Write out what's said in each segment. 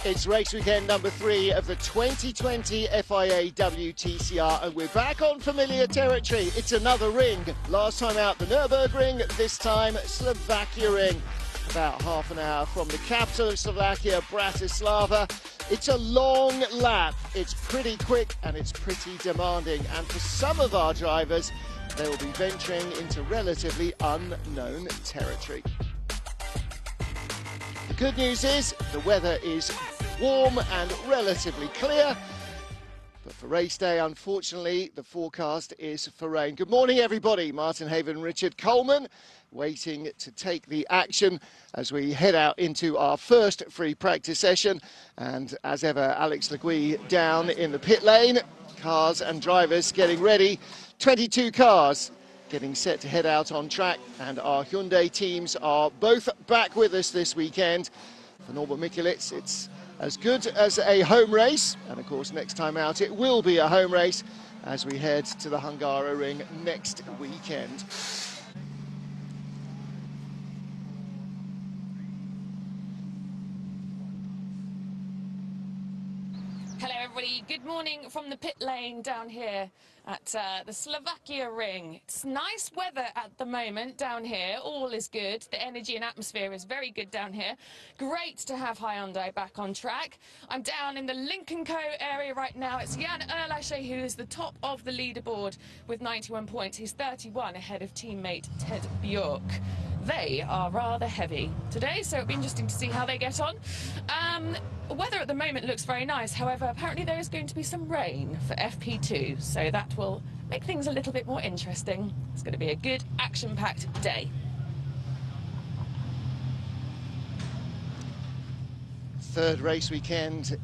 It's race weekend number 3 of the 2020 FIA WTCR, and we're back on familiar territory. It's another ring. Last time out, the Nürburgring, this time Slovakia ring. About half an hour from the capital of Slovakia, Bratislava. It's a long lap. It's pretty quick and it's pretty demanding. And for some of our drivers, they will be venturing into relatively unknown territory. The good news is the weather is warm and relatively clear. But for race day, unfortunately, the forecast is for rain. Good morning, everybody. Martin Haven and Richard Coleman waiting to take the action as we head out into our first free practice session. And as ever, Alex Legui down in the pit lane. Cars and drivers getting ready. 22 cars getting set to head out on track. And our Hyundai teams are both back with us this weekend. For Norbert Mikulits, it's as good as a home race, and of course next time out it will be a home race as we head to the Hungaroring next weekend. Hello everybody, good morning from the pit lane down here at the Slovakia ring. It's nice weather at the moment down here, all is good. The energy and atmosphere is very good down here. Great to have Hyundai back on track. I'm down in the Lincoln Co area right now. It's Jan Erlashe who is the top of the leaderboard with 91 points. He's 31 ahead of teammate Ted Bjork. They are rather heavy today, so it'll be interesting to see how they get on. Weather at the moment looks very nice. However, apparently there is going to be some rain for FP2, so that will make things a little bit more interesting. It's going to be a good, action-packed day. Third race weekend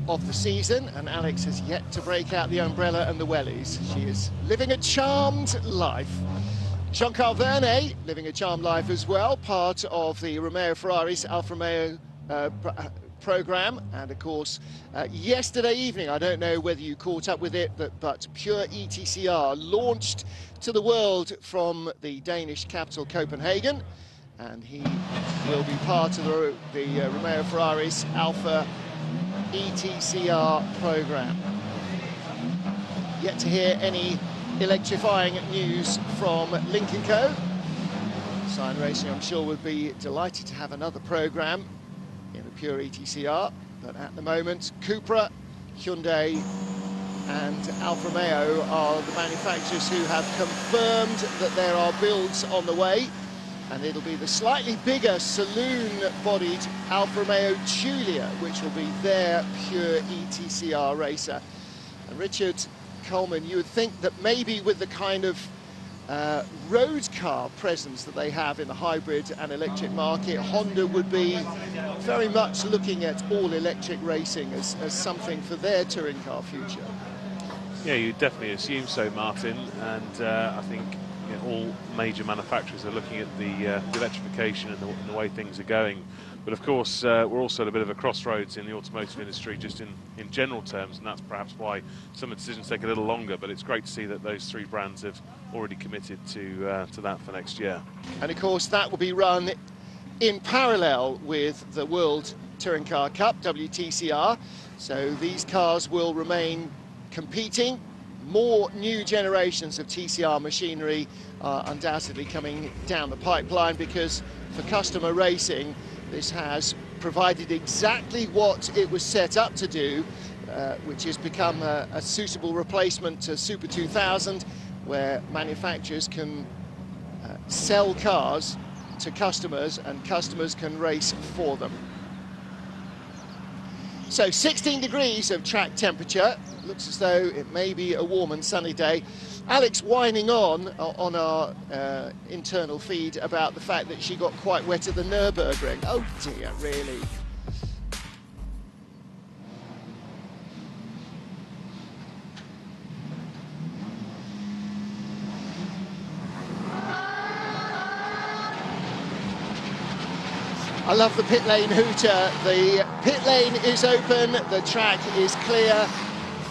of the season, and Alex has yet to break out the umbrella and the wellies. She is living a charmed life. Jean-Carl Vernet living a charmed life as well, part of the Romeo Ferraris Alfa Romeo program. And of course, yesterday evening, I don't know whether you caught up with it, but Pure ETCR launched to the world from the Danish capital Copenhagen, and he will be part of the Romeo Ferraris Alfa ETCR program. Yet to hear any electrifying news from Lincoln Co. Sign Racing, I'm sure, would be delighted to have another program in the Pure ETCR, but at the moment, Cupra, Hyundai and Alfa Romeo are the manufacturers who have confirmed that there are builds on the way, and it'll be the slightly bigger saloon-bodied Alfa Romeo Giulia, which will be their Pure ETCR racer. And Richard Coleman, you would think that maybe with the kind of road car presence that they have in the hybrid and electric market, Honda would be very much looking at all-electric racing as something for their touring car future. Yeah, you definitely assume so, Martin, and I think all major manufacturers are looking at the electrification and the way things are going. But of course, we're also at a bit of a crossroads in the automotive industry, just in general terms, and that's perhaps why some of the decisions take a little longer. But it's great to see that those three brands have already committed to that for next year. And of course, that will be run in parallel with the World Touring Car Cup, WTCR. So these cars will remain competing. More new generations of TCR machinery are undoubtedly coming down the pipeline, because for customer racing, this has provided exactly what it was set up to do, which has become a suitable replacement to Super 2000, where manufacturers can sell cars to customers and customers can race for them. So 16 degrees of track temperature. Looks as though it may be a warm and sunny day. Alex whining on our internal feed about the fact that she got quite wet at the Nürburgring. Oh dear, really? I love the pit lane hooter. The pit lane is open, the track is clear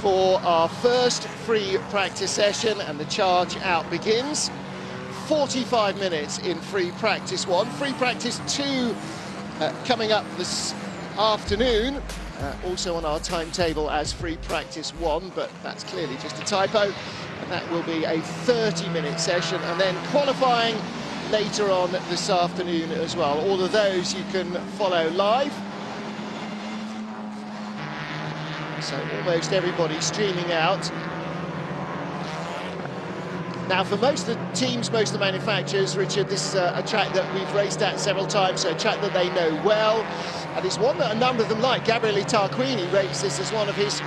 for our first free practice session, and the charge out begins. 45 minutes in free practice 1. Free practice 2 coming up this afternoon, also on our timetable as free practice 1, but that's clearly just a typo, and that will be a 30-minute session, and then qualifying later on this afternoon as well. All of those you can follow live. So almost everybody streaming out. Now, for most of the teams, most of the manufacturers, Richard, this is a track that we've raced at several times, so a track that they know well, and it's one that a number of them like. Gabriele Tarquini rates this as one of his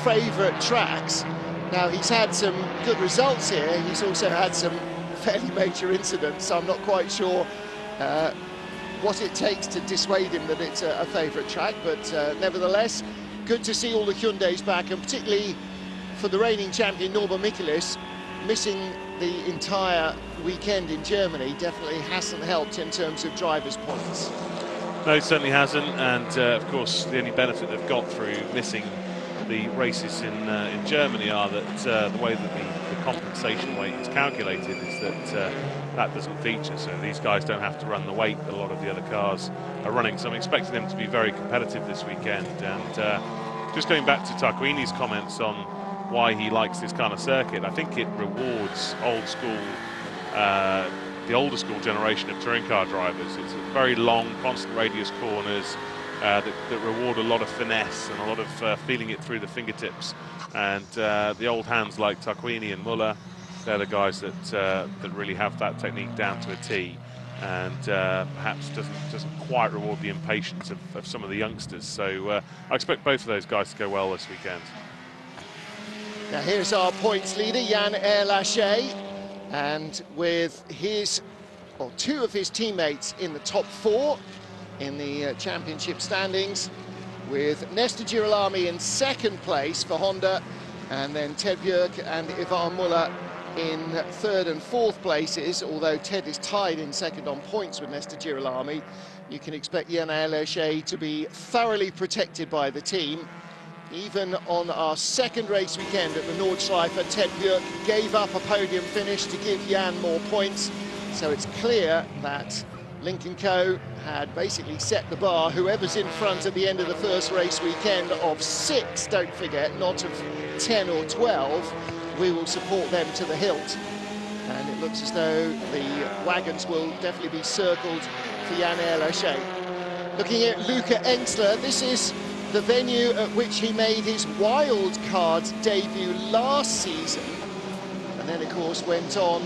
favourite tracks. Now, he's had some good results here. He's also had some fairly major incidents, so I'm not quite sure what it takes to dissuade him that it's a favourite track, but nevertheless, good to see all the Hyundais back, and particularly for the reigning champion Norman Mikulis. Missing the entire weekend in Germany definitely hasn't helped in terms of drivers' points. No, it certainly hasn't, and of course the only benefit they've got through missing the races in Germany are that the way that the compensation weight is calculated is that that doesn't feature, so these guys don't have to run the weight that a lot of the other cars are running, so I'm expecting them to be very competitive this weekend. And just going back to Tarquini's comments on why he likes this kind of circuit, I think it rewards old school, the older school generation of touring car drivers. It's very long, constant radius corners that reward a lot of finesse and a lot of feeling it through the fingertips. And the old hands like Tarquini and Muller, they're the guys that really have that technique down to a T, and perhaps doesn't quite reward the impatience of some of the youngsters. So I expect both of those guys to go well this weekend. Now here's our points leader, Jan Erlaché, and with two of his teammates in the top 4 in the championship standings, with Nestor Girolami in 2nd place for Honda, and then Ted Björk and Ivar Muller in 3rd and 4th places. Although Ted is tied in 2nd on points with Nestor Girolami, you can expect Jan Erlaché to be thoroughly protected by the team. Even on our 2nd race weekend at the Nordschleife, Ted Björk gave up a podium finish to give Jan more points. So it's clear that Lynk & Co had basically set the bar. Whoever's in front at the end of the 1st race weekend of 6, don't forget, not of 10 or 12, we will support them to the hilt. And it looks as though the wagons will definitely be circled for Jan Erlaché. Looking at Luca Engstler, this is the venue at which he made his wild card debut last season, and then of course went on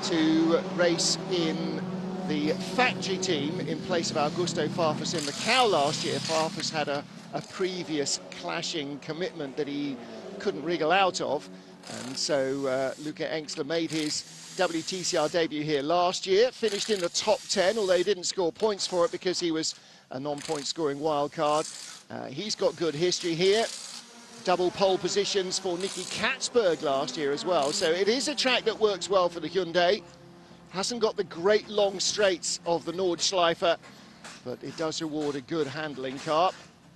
to race in the factory team in place of Augusto Farfus in Macau last year. Farfus had a previous clashing commitment that he couldn't wriggle out of, and so Luca Engstler made his WTCR debut here last year, finished in the top 10, although he didn't score points for it because he was a non-point scoring wildcard. He's got good history here. Double pole positions for Nicky Katzberg last year as well. So it is a track that works well for the Hyundai. Hasn't got the great long straights of the Nordschleife, but it does reward a good handling car.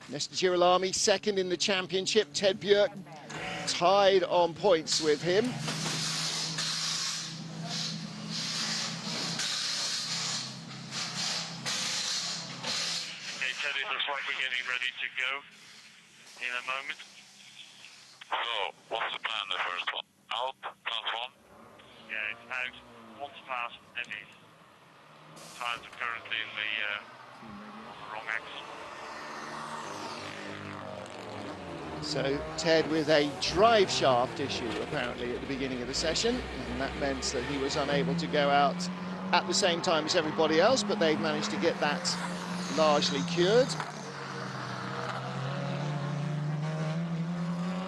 Nestor Girolami 2nd in the championship. Ted Björk tied on points with him. Looks like we're getting ready to go in a moment. So, what's the plan, the first one? Out, transform? Yeah, it's out, once fast and in. Tires are currently in on the wrong axle. So Ted with a drive shaft issue apparently at the beginning of the session, and that meant that he was unable to go out at the same time as everybody else, but they've managed to get that largely cured.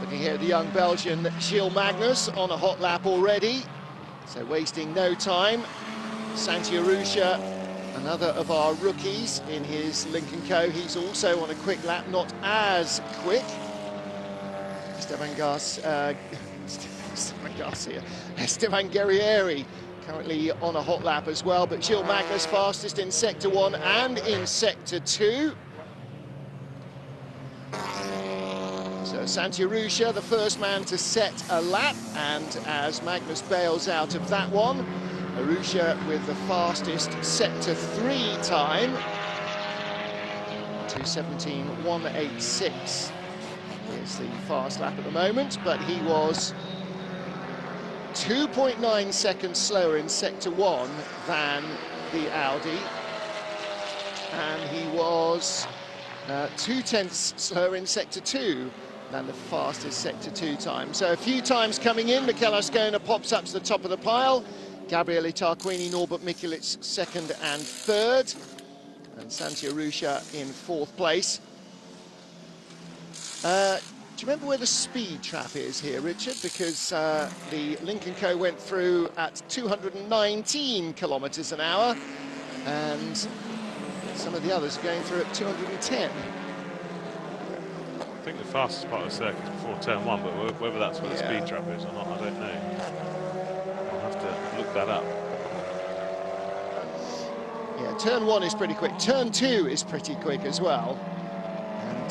Looking here at the young Belgian Gilles Magnus on a hot lap already, so wasting no time. Santi Arusha, another of our rookies in his Lynk & Co. He's also on a quick lap, not as quick. Esteban Guerrieri currently on a hot lap as well, but Gilles Magnus fastest in Sector 1 and in Sector 2. So Santi Arusha, the first man to set a lap, and as Magnus bails out of that one, Arusha with the fastest Sector 3 time. to 17.186 is the fast lap at the moment, but he was 2.9 seconds slower in Sector 1 than the Audi, and he was 0.2 slower in Sector 2 than the fastest Sector 2 time. So a few times coming in, Michele Ascona pops up to the top of the pile, Gabriele Tarquini, Norbert Mikulicz second and third, and Santi Arusha in fourth place. Do you remember where the speed trap is here, Richard? Because the Lincoln Co went through at 219 kilometres an hour, and some of the others are going through at 210. I think the fastest part of the circuit is before turn 1, but whether that's where the speed trap is or not, I don't know. I'll have to look that up. Yeah, turn 1 is pretty quick. Turn 2 is pretty quick as well.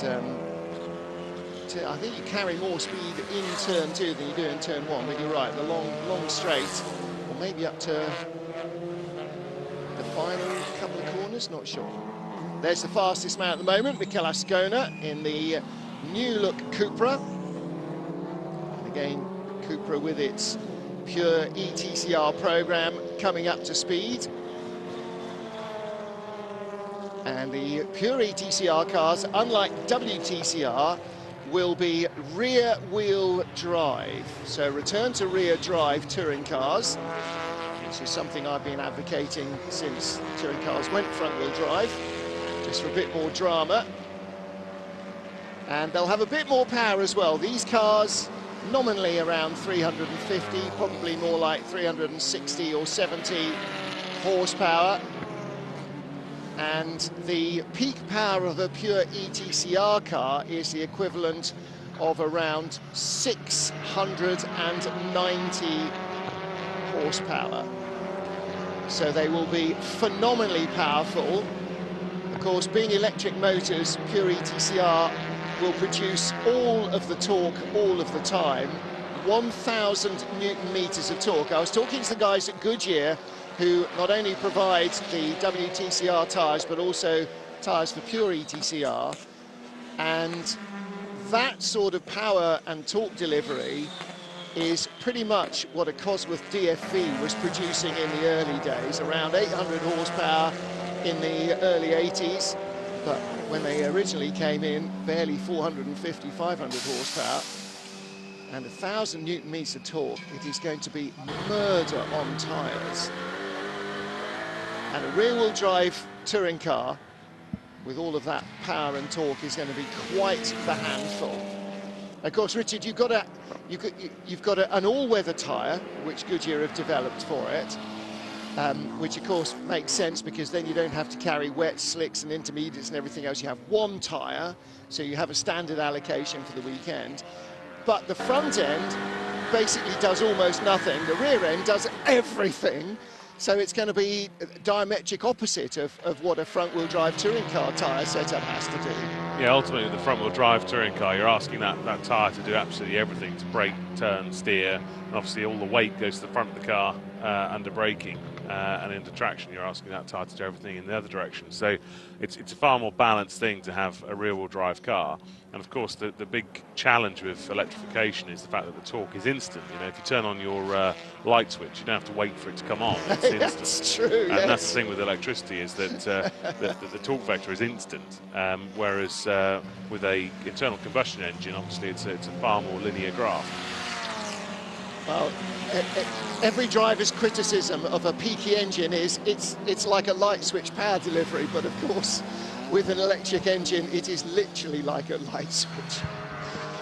And I think you carry more speed in turn 2 than you do in turn 1, but you're right, the long straight, or maybe up to the final couple of corners, not sure. There's the fastest man at the moment, Michele Ascona, in the new look Cupra. And again, Cupra with its pure ETCR program coming up to speed. And the pure ETCR cars, unlike WTCR, will be rear-wheel drive. So return to rear drive touring cars, which is something I've been advocating since touring cars went front-wheel drive, just for a bit more drama. And they'll have a bit more power as well. These cars, nominally around 350, probably more like 360 or 70 horsepower. And the peak power of a pure ETCR car is the equivalent of around 690 horsepower. So they will be phenomenally powerful. Of course, being electric motors, pure ETCR will produce all of the torque all of the time, 1,000 Newton meters of torque. I was talking to the guys at Goodyear, who not only provide the WTCR tyres, but also tyres for pure ETCR. And that sort of power and torque delivery is pretty much what a Cosworth DFV was producing in the early days, around 800 horsepower in the early 80s. But when they originally came in, barely 450, 500 horsepower. And 1,000 Newton meters of torque, it is going to be murder on tyres. And a rear-wheel drive touring car with all of that power and torque is going to be quite the handful. Of course, Richard, you've got an all-weather tyre, which Goodyear have developed for it, which of course makes sense because then you don't have to carry wet, slicks and intermediates and everything else. You have one tyre, so you have a standard allocation for the weekend. But the front end basically does almost nothing. The rear end does everything. So it's going to be diametric opposite of what a front-wheel drive touring car tyre setup has to do. Yeah, ultimately the front-wheel drive touring car, you're asking that tyre to do absolutely everything, to brake, turn, steer, and obviously all the weight goes to the front of the car under braking and into traction. You're asking that tyre to do everything in the other direction. So it's a far more balanced thing to have a rear-wheel drive car. And of course, the big challenge with electrification is the fact that the torque is instant. You know, if you turn on your light switch, you don't have to wait for it to come on. It's instant. That's true. And that's the thing with electricity, is that the torque vector is instant, whereas with a internal combustion engine, obviously it's a far more linear graph. Well, every driver's criticism of a peaky engine is it's like a light switch power delivery, but of course, with an electric engine, it is literally like a light switch.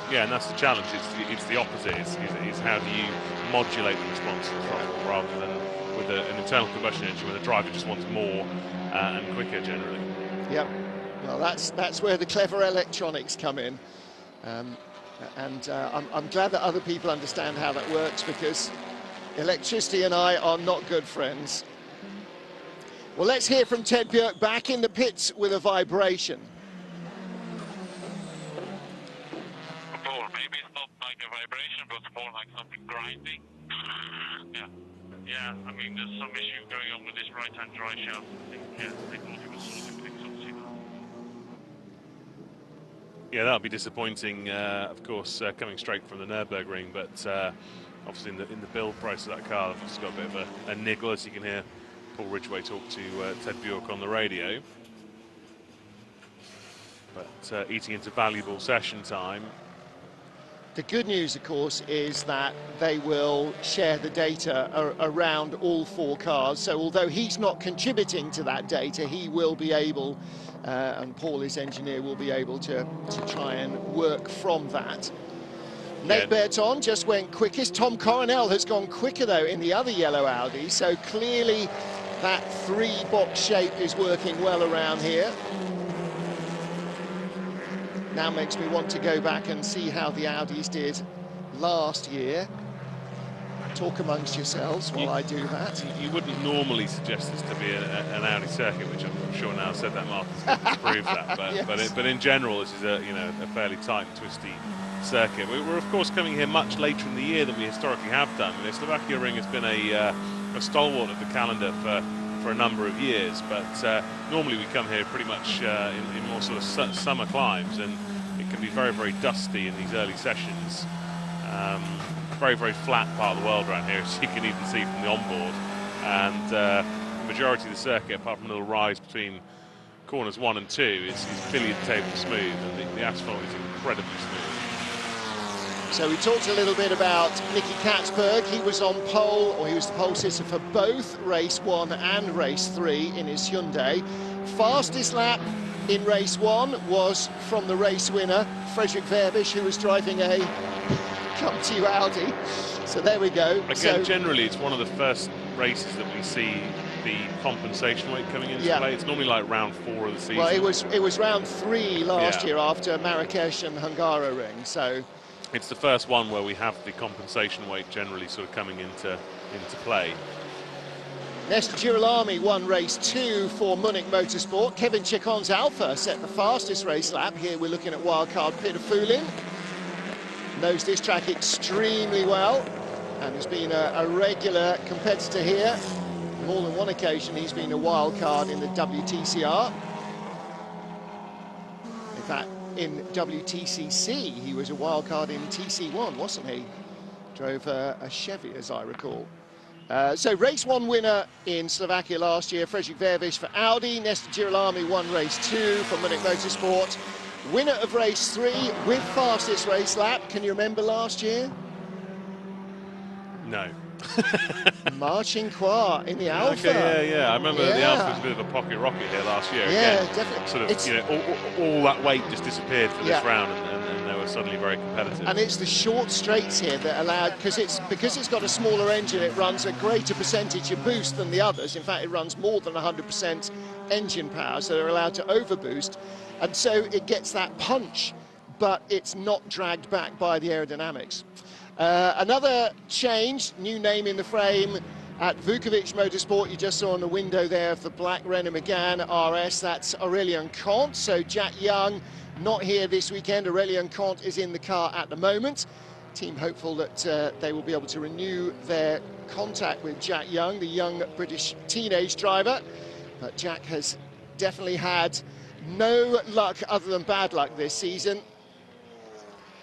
Yeah, and that's the challenge. It's the opposite. It's how do you modulate the response to the throttle, rather than with an internal combustion engine where the driver just wants more and quicker generally. Yep. Well, that's where the clever electronics come in. I'm glad that other people understand how that works, because electricity and I are not good friends. Well, let's hear from Ted Björk back in the pits with a vibration. Paul, maybe it's not like a vibration, but it's more like something grinding. Yeah, I mean, there's some issue going on with this right-hand drive shaft. Yeah, they thought it was sorting things, obviously. Yeah, that'll be disappointing, of course, coming straight from the Nürburgring, but obviously in the build price of that car, it's got a bit of a niggle, as you can hear Paul Ridgway talk to Ted Bjork on the radio. But eating into valuable session time. The good news, of course, is that they will share the data around all 4 cars. So although he's not contributing to that data, he will be able, and Paul, his engineer, will be able to try and work from that. Nate Berton just went quickest. Tom Coronel has gone quicker, though, in the other yellow Audi. So clearly that 3-box shape is working well around here. Now makes me want to go back and see how the Audis did last year. Talk amongst yourselves while I do that. You wouldn't normally suggest this to be an Audi circuit, which I'm sure now said that Martin's going to prove that. But, yes. but in general, this is a fairly tight and twisty circuit. We're of course coming here much later in the year than we historically have done. The Slovakia Ring has been a stalwart of the calendar for a number of years, but normally we come here pretty much in more sort of summer climbs, and it can be very, very dusty in these early sessions. Very, very flat part of the world around here, as you can even see from the onboard, and the majority of the circuit, apart from a little rise between corners 1 and 2, is billiard table smooth, and the asphalt is incredibly smooth. So we talked a little bit about Nicky Katzberg. He was on pole, or he was the pole sitter for both race 1 and race 3 in his Hyundai. Fastest lap in race 1 was from the race winner, Frederik Verbisch, who was driving a come to you Audi. So there we go. Again, generally it's one of the first races that we see the compensation weight coming into play. It's normally like round 4 of the season. Well, it was round 3 last year after Marrakesh and Hungaroring. So it's the first one where we have the compensation weight generally sort of coming into play. Nesta Girolami won race 2 for Munich Motorsport. Kevin Chacón's Alpha set the fastest race lap. Here we're looking at wildcard Peter Fulin. Knows this track extremely well and has been a regular competitor here. On more than one occasion he's been a wildcard in the WTCR. In fact, in WTCC he was a wildcard in TC1, wasn't he? Drove a Chevy, as I recall. So race 1 winner in Slovakia last year, Frederik Verbisch for Audi. Nesta Girolami won race 2 for Munich Motorsport. Winner of race 3 with fastest race lap. Can you remember last year? No. Marcin Kwa in the Alpha. Okay, yeah. I remember the Alpha was a bit of a pocket rocket here last year. Yeah, again, definitely. Sort of, all that weight just disappeared for this round, and they were suddenly very competitive. And it's the short straights here that allowed, because it's got a smaller engine, it runs a greater percentage of boost than the others. In fact, it runs more than 100% engine power, so they're allowed to overboost, and so it gets that punch, but it's not dragged back by the aerodynamics. Another change, new name in the frame at Vukovic Motorsport. You just saw on the window there of the black Renault Megane RS. That's Aurélien Comte. So Jack Young not here this weekend. Aurélien Comte is in the car at the moment. Team hopeful that they will be able to renew their contact with Jack Young, the young British teenage driver. But Jack has definitely had no luck other than bad luck this season.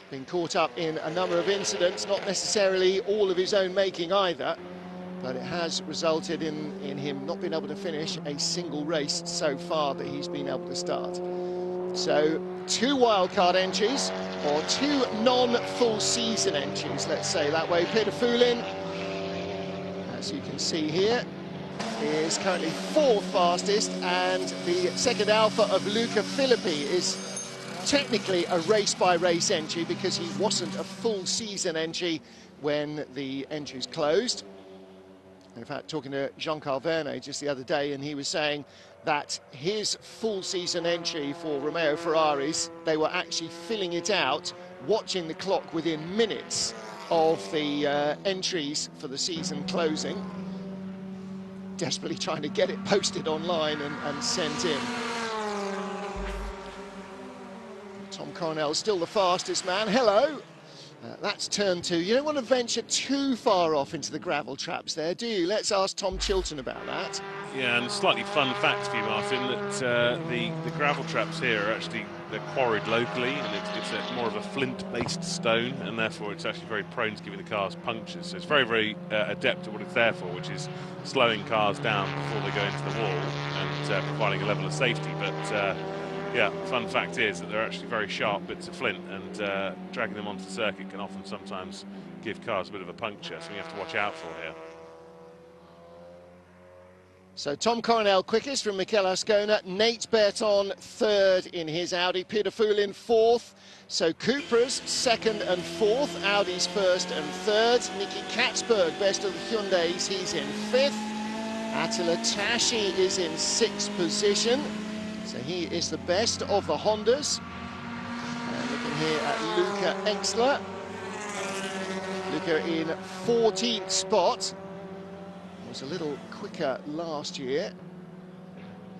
Been caught up in a number of incidents, not necessarily all of his own making either, but it has resulted in him not being able to finish a single race so far that he's been able to start. So 2 wildcard entries, or 2 non-full season entries, let's say that way. Peter Fulin, as you can see here, is currently 4th fastest, and the second Alpha of Luca Filippi is technically a race-by-race entry because he wasn't a full season entry when the entries closed. In fact, talking to Jean-Carl Verne just the other day, and he was saying that his full season entry for Romeo Ferraris, they were actually filling it out, watching the clock within minutes of the entries for the season closing, desperately trying to get it posted online and sent in. Tom Coronel still the fastest man. Hello. That's turn 2. You don't want to venture too far off into the gravel traps there, do you? Let's ask Tom Chilton about that. Yeah, and slightly fun fact for you, Martin, that the gravel traps here are actually they're quarried locally, and it's more of a flint-based stone, and therefore it's actually very prone to giving the cars punctures. So it's very, very adept at what it's there for, which is slowing cars down before they go into the wall and providing a level of safety. But yeah, fun fact is that they're actually very sharp bits of flint, and dragging them onto the circuit can often sometimes give cars a bit of a puncture, so you have to watch out for here. So Tom Coronel quickest from Michele Ascona, Nate Berton third in his Audi, Peter Foulin fourth. So Cupra's second and fourth, Audi's first and third. Nicky Katzberg, best of the Hyundais, he's in fifth. Attila Tashi is in sixth position. So he is the best of the Hondas. And looking here at Luca Engstler. Luca in 14th spot. Was a little quicker last year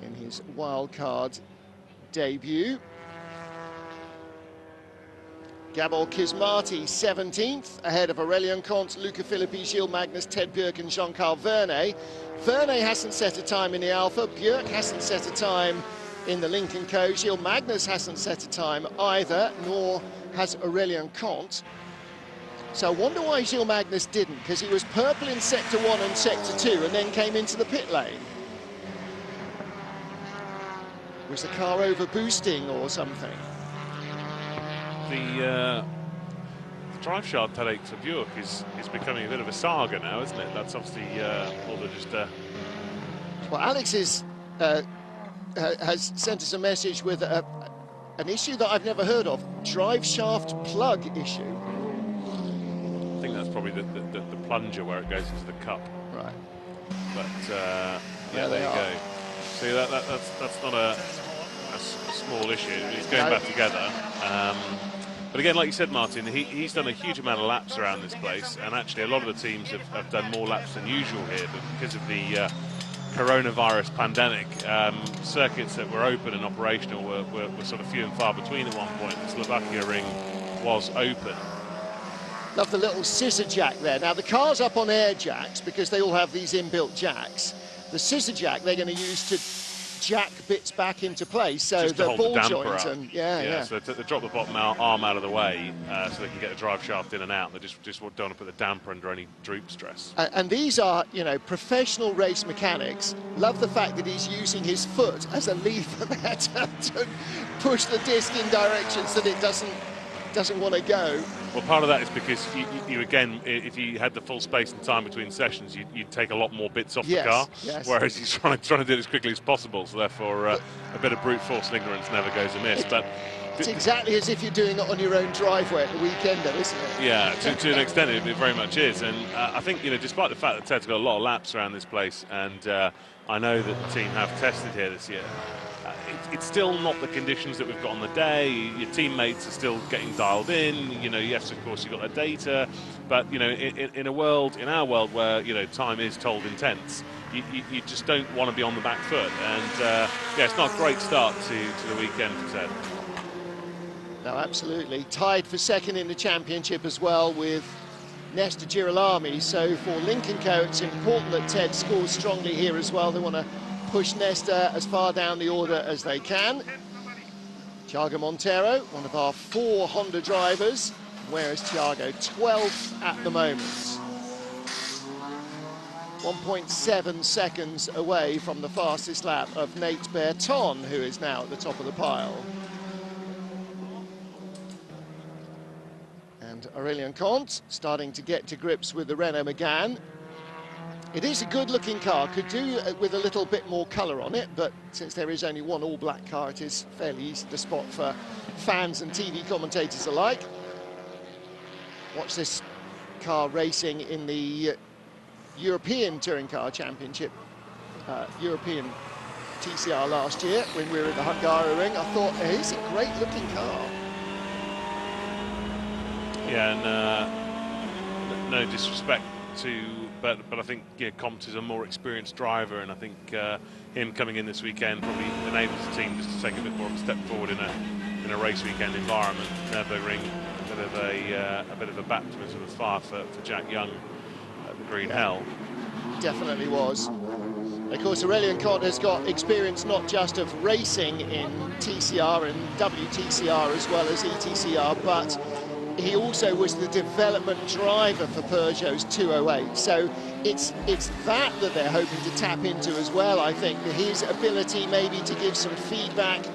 in his wildcard debut. Gabor Kismati 17th, ahead of Aurélien Comte, Luca Philippi, Gilles Magnus, Ted Björk and Jean-Carl Vernet. Vernet hasn't set a time in the Alpha, Björk hasn't set a time in the Lincoln Co. Gilles Magnus hasn't set a time either, nor has Aurélien Comte. So I wonder why Gilles Magnus didn't, because he was purple in Sector 1 and Sector 2 and then came into the pit lane. Was the car over boosting or something? The drive shaft headache for Björk is becoming a bit of a saga now, isn't it? That's obviously more than just Well, Alex has sent us a message with an issue that I've never heard of, drive shaft plug issue. I think that's probably the plunger where it goes into the cup. Right. But yeah, there you go. See, that's not a small issue. It's going back together. But again, like you said, Martin, he's done a huge amount of laps around this place, and actually a lot of the teams have done more laps than usual here, but because of the coronavirus pandemic, circuits that were open and operational were sort of few and far between at one point. The Slovakia ring was open. Love the little scissor jack there. Now the car's up on air jacks because they all have these inbuilt jacks. The scissor jack they're going to use to jack bits back into place, so the ball joint and so they drop the bottom arm out of the way so they can get the drive shaft in and out. They just don't want to put the damper under any droop stress. And these are, you know, professional race mechanics. Love the fact that he's using his foot as a lever there to push the disc in directions that it doesn't want to go. Well, part of that is because you again, if you had the full space and time between sessions, you'd take a lot more bits off the car, whereas he's trying to do it as quickly as possible, so therefore a bit of brute force and ignorance never goes amiss. But it's exactly as if you're doing it on your own driveway at the weekend, though, isn't it? Yeah, to an extent it very much is, and I think, you know, despite the fact that Ted's got a lot of laps around this place, and I know that the team have tested here this year, it's still not the conditions that we've got on the day. Your teammates are still getting dialed in. You know, yes, of course, you've got the data, but, you know, in our world where, you know, time is told in tenths, you just don't want to be on the back foot. And, yeah, it's not a great start to the weekend for Ted. No, absolutely. Tied for second in the championship as well with Nesta Girolami. So for Lincoln Co, it's important that Ted scores strongly here as well. They want to push Nesta as far down the order as they can. Thiago Monteiro, one of our 4 Honda drivers. Where is Thiago? 12th at the moment. 1.7 seconds away from the fastest lap of Nate Berton, who is now at the top of the pile. And Aurélien Comte starting to get to grips with the Renault Megane. It is a good-looking car, could do with a little bit more colour on it, but since there is only one all-black car, it is fairly easy to spot for fans and TV commentators alike. Watch this car racing in the European Touring Car Championship, European TCR last year when we were at the Hungaroring. I thought, it's a great-looking car. Yeah, and no disrespect to... But I think, yeah, Comte is a more experienced driver, and I think him coming in this weekend probably enables the team just to take a bit more of a step forward in a race weekend environment. Nürburgring, a bit of a baptism of fire for Jack Young at the Green Hell. Definitely was. Of course, Aurelian Cott has got experience not just of racing in TCR and WTCR as well as ETCR, but he also was the development driver for Peugeot's 208. So it's that they're hoping to tap into as well, I think. His ability maybe to give some feedback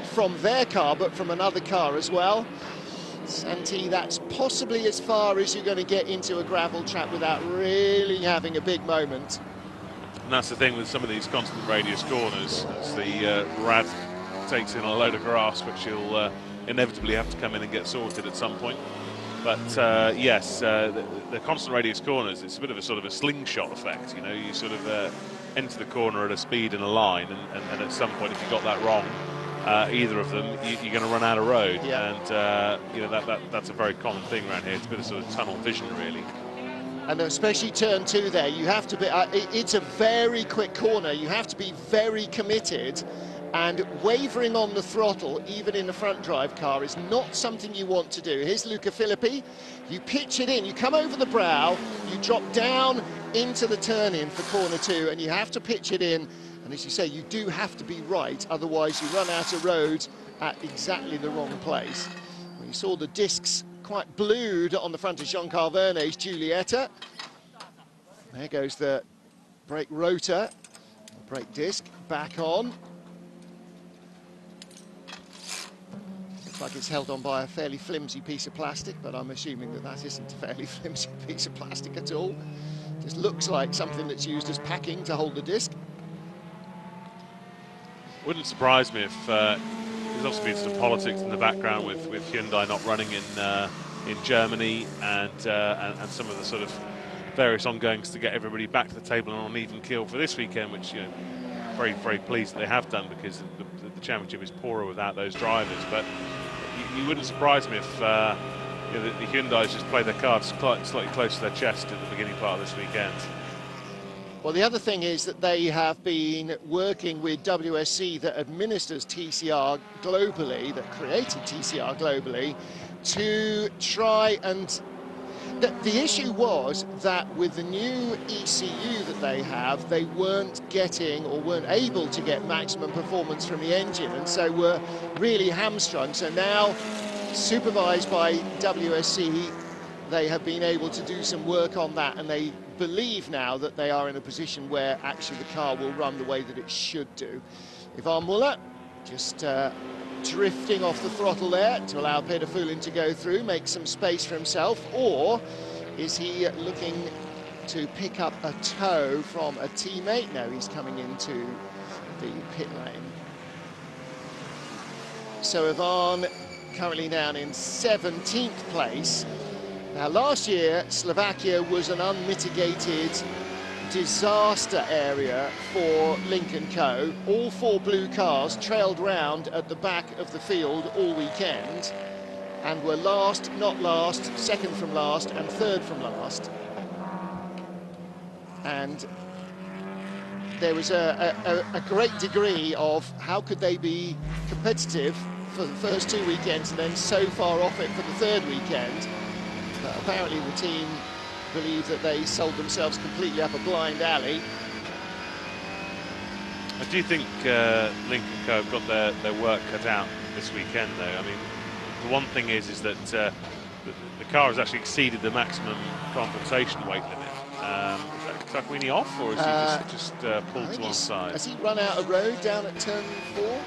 from their car, but from another car as well. Santi, that's possibly as far as you're going to get into a gravel track without really having a big moment. And that's the thing with some of these constant radius corners, as the Rad takes in a load of grass, which he'll inevitably have to come in and get sorted at some point. But yes, the constant radius corners, it's a bit of a sort of a slingshot effect. You know, you sort of enter the corner at a speed and a line, and at some point, if you got that wrong, either of them, you're going to run out of road. Yeah. And you know, that's a very common thing around here. It's a bit of sort of tunnel vision, really. And especially turn 2 there, you have to be, it's a very quick corner, you have to be very committed, and wavering on the throttle, even in a front drive car, is not something you want to do. Here's Luca Filippi, you pitch it in, you come over the brow, you drop down into the turn-in for corner 2, and you have to pitch it in, and as you say, you do have to be right, otherwise you run out of road at exactly the wrong place. When you saw the discs quite blued on the front of Jean-Carl Vernet's Giulietta. There goes the brake rotor, brake disc, back on. Looks like it's held on by a fairly flimsy piece of plastic, but I'm assuming that that isn't a fairly flimsy piece of plastic at all. Just looks like something that's used as packing to hold the disc. Wouldn't surprise me if there's also been some politics in the background with Hyundai not running in Germany and some of the sort of various ongoings to get everybody back to the table and on an even keel for this weekend, which, you know, very, very pleased that they have done, because the championship is poorer without those drivers. But you wouldn't surprise me if you know, the Hyundais just play their cards slightly close to their chest at the beginning part of this weekend. Well, the other thing is that they have been working with WSC, that administers TCR globally, that created TCR globally, to try and... The issue was that with the new ECU that they have, they weren't getting or weren't able to get maximum performance from the engine, and so were really hamstrung. So now, supervised by WSC, they have been able to do some work on that, and they believe now that they are in a position where actually the car will run the way that it should do. Ivan Muller just drifting off the throttle there to allow Peter Fulin to go through, make some space for himself, or is he looking to pick up a tow from a teammate? No, he's coming into the pit lane. So Ivan currently down in 17th place. Now, last year, Slovakia was an unmitigated disaster area for Lynk & Co. All 4 blue cars trailed round at the back of the field all weekend and were last, not last, second from last and third from last. And there was a great degree of how could they be competitive for the first 2 weekends and then so far off it for the third weekend. But apparently the team believe that they sold themselves completely up a blind alley. I do think Lynk & Co have got their work cut out this weekend, though. I mean, the one thing is that the car has actually exceeded the maximum compensation weight limit. Is that Takwini off, or is he just pulled to one side? Has he run out of road down at turn 4?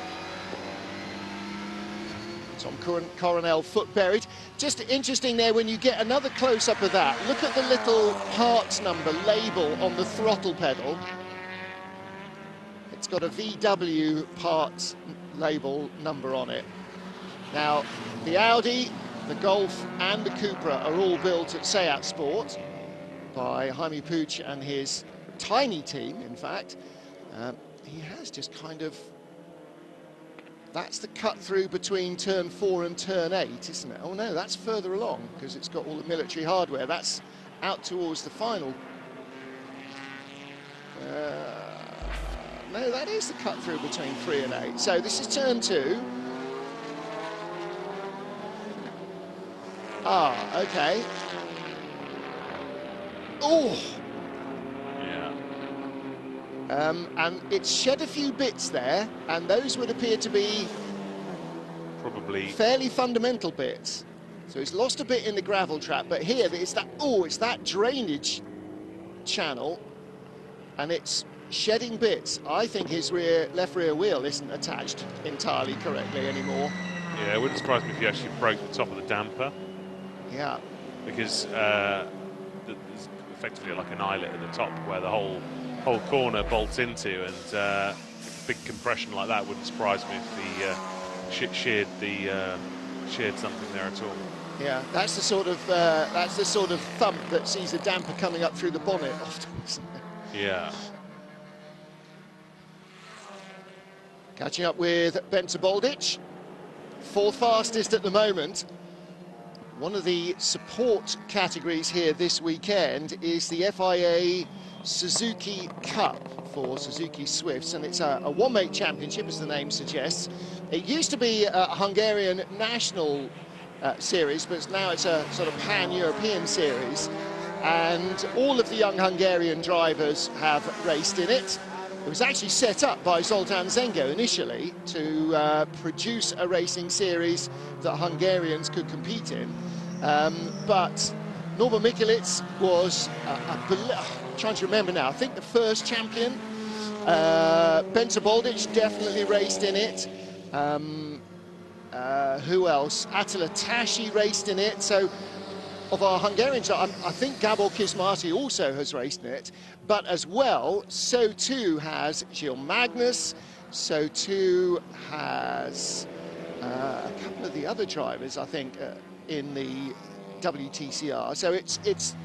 Tom Coronel foot buried. Just interesting there when you get another close-up of that. Look at the little parts number label on the throttle pedal. It's got a VW parts label number on it. Now, the Audi, the Golf and the Cupra are all built at Seat Sport by Jaime Puig and his tiny team, in fact. He has just kind of... That's the cut through between turn 4 and turn 8, isn't it? Oh no, that's further along because it's got all the military hardware. That's out towards the final. No, that is the cut through between 3 and 8. So this is turn 2. Ah, okay. Oh! Yeah. And it's shed a few bits there, and those would appear to be probably fairly fundamental bits. So he's lost a bit in the gravel trap, but here it's that drainage channel, and it's shedding bits. I think his left rear wheel isn't attached entirely correctly anymore. Yeah, it wouldn't surprise me if he actually broke the top of the damper. Yeah. Because there's effectively like an eyelet at the top where the whole corner bolts into, and big compression like that wouldn't surprise me if he sheared something there at all. Yeah, that's the sort of thump that sees a damper coming up through the bonnet often, isn't it? Yeah. Catching up with Bence Boldich, fourth fastest at the moment. One of the support categories here this weekend is the FIA Suzuki Cup for Suzuki Swifts, and it's a one-make championship, as the name suggests. It used to be a Hungarian national series, but now it's a sort of pan-European series, and all of the young Hungarian drivers have raced in it. It was actually set up by Zoltán Zengo initially to produce a racing series that Hungarians could compete in, but Norbert Mikelic was, trying to remember now, I think the first champion. Bence Boldich definitely raced in it. Who else? Attila Tashi raced in it. So of our Hungarians, I think Gabor Kismárty also has raced in it, but as well, so too has Gilles Magnus, so too has a couple of the other drivers, I think, in the WTCR. So it's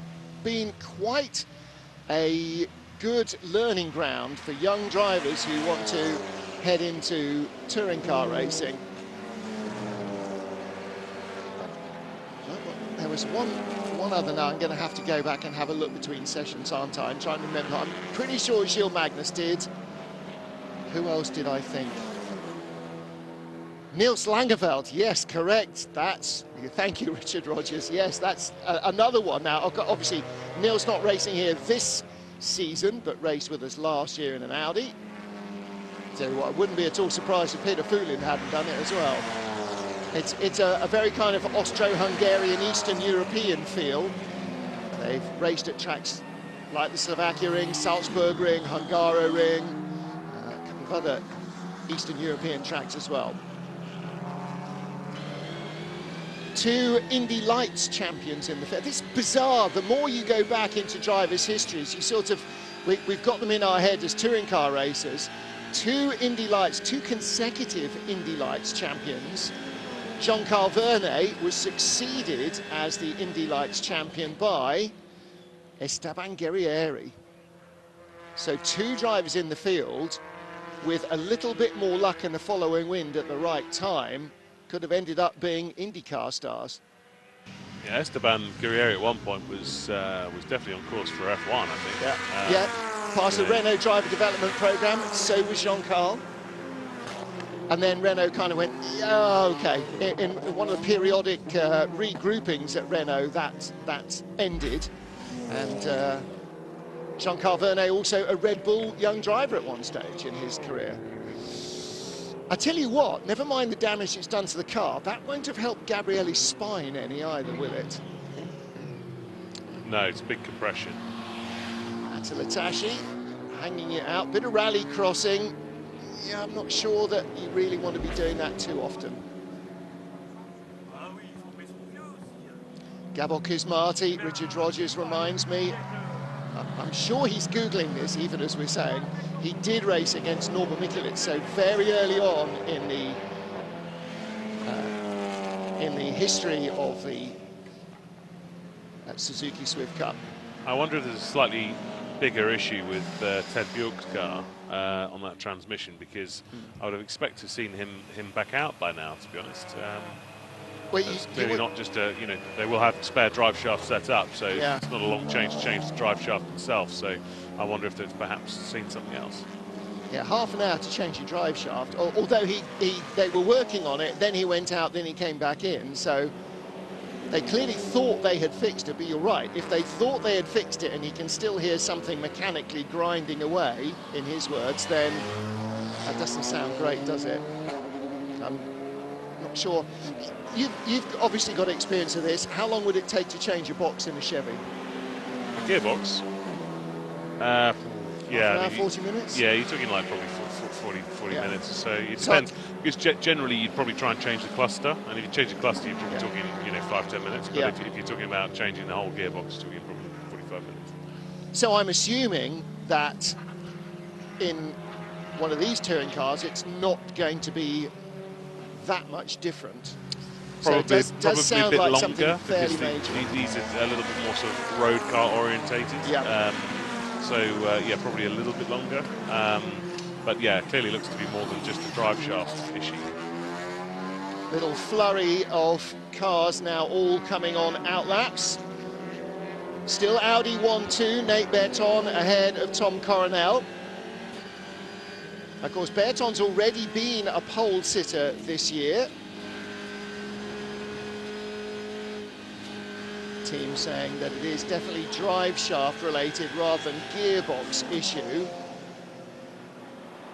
been quite a good learning ground for young drivers who want to head into touring car racing. There was one other now. I'm going to have to go back and have a look between sessions, aren't I? I'm trying to remember. I'm pretty sure Gilles Magnus did. Who else did I think? Niels Langeveld, yes, correct. Thank you, Richard Rogers. Yes, that's another one. Now, obviously, Niels not racing here this season, but raced with us last year in an Audi. So I wouldn't be at all surprised if Peter Fulin hadn't done it as well. It's a very kind of Austro-Hungarian, Eastern European feel. They've raced at tracks like the Slovakia Ring, Salzburg Ring, Hungaro Ring, a couple of other Eastern European tracks as well. 2 Indy Lights champions in the field. This is bizarre. The more you go back into drivers' histories, you sort of, we've got them in our head as touring car racers. 2 Indy Lights, 2 consecutive Indy Lights champions. Jean-Carl Vernet was succeeded as the Indy Lights champion by Esteban Guerrieri. So 2 drivers in the field with a little bit more luck and the following wind at the right time could have ended up being IndyCar stars. Yeah, Esteban Guerrieri at one point was definitely on course for F1, I think. Yeah, part of the Renault driver development program. So was Jean-Carl. And then Renault kind of went, yeah, okay. In one of the periodic regroupings at Renault, that ended. And Jean-Carl Vernet, also a Red Bull young driver at one stage in his career. I tell you what, never mind the damage it's done to the car, that won't have helped Gabrielli's spine any either, will it? No, it's big compression. Attila Tashi hanging it out, bit of rally crossing. Yeah, I'm not sure that you really want to be doing that too often. Gabor Kismárty, Richard Rogers reminds me, I'm sure he's Googling this even as we're saying, he did race against Norbert Mikelic, so very early on in the history of the Suzuki Swift Cup. I wonder if there's a slightly bigger issue with Ted Bjork's car on that transmission, because I would have expected to have seen him back out by now, to be honest. Well, it's clearly not just a, they will have spare drive shaft set up, so yeah. It's not a long change to change the drive shaft itself, so I wonder if they've perhaps seen something else. Yeah, half an hour to change your drive shaft, although they were working on it, then he went out, then he came back in, so They clearly thought they had fixed it, but you're right. If they thought they had fixed it and he can still hear something mechanically grinding away, in his words, then that doesn't sound great, does it? I'm not sure. You've obviously got experience of this. How long would it take to change a box in a Chevy? A gearbox? Yeah. Half an hour, 40 minutes? Yeah, you're talking like probably 40 Yeah. minutes or so. It depends, because generally you'd probably try and change the cluster, and if you change the cluster, you're probably talking, 5-10 minutes. But if you're talking about changing the whole gearbox, you're talking probably 45 minutes. So I'm assuming that in one of these touring cars, it's not going to be that much different. Probably, so it does sound a bit like longer, something fairly because major. these are a little bit more sort of road car orientated. Yeah. Yeah, probably a little bit longer. But yeah, clearly looks to be more than just a drive shaft issue. Little flurry of cars now all coming on outlaps. Still Audi 1-2, Nate Berton ahead of Tom Coronel. Of course, Berton's already been a pole sitter this year. Team saying that it is definitely drive shaft related rather than gearbox issue.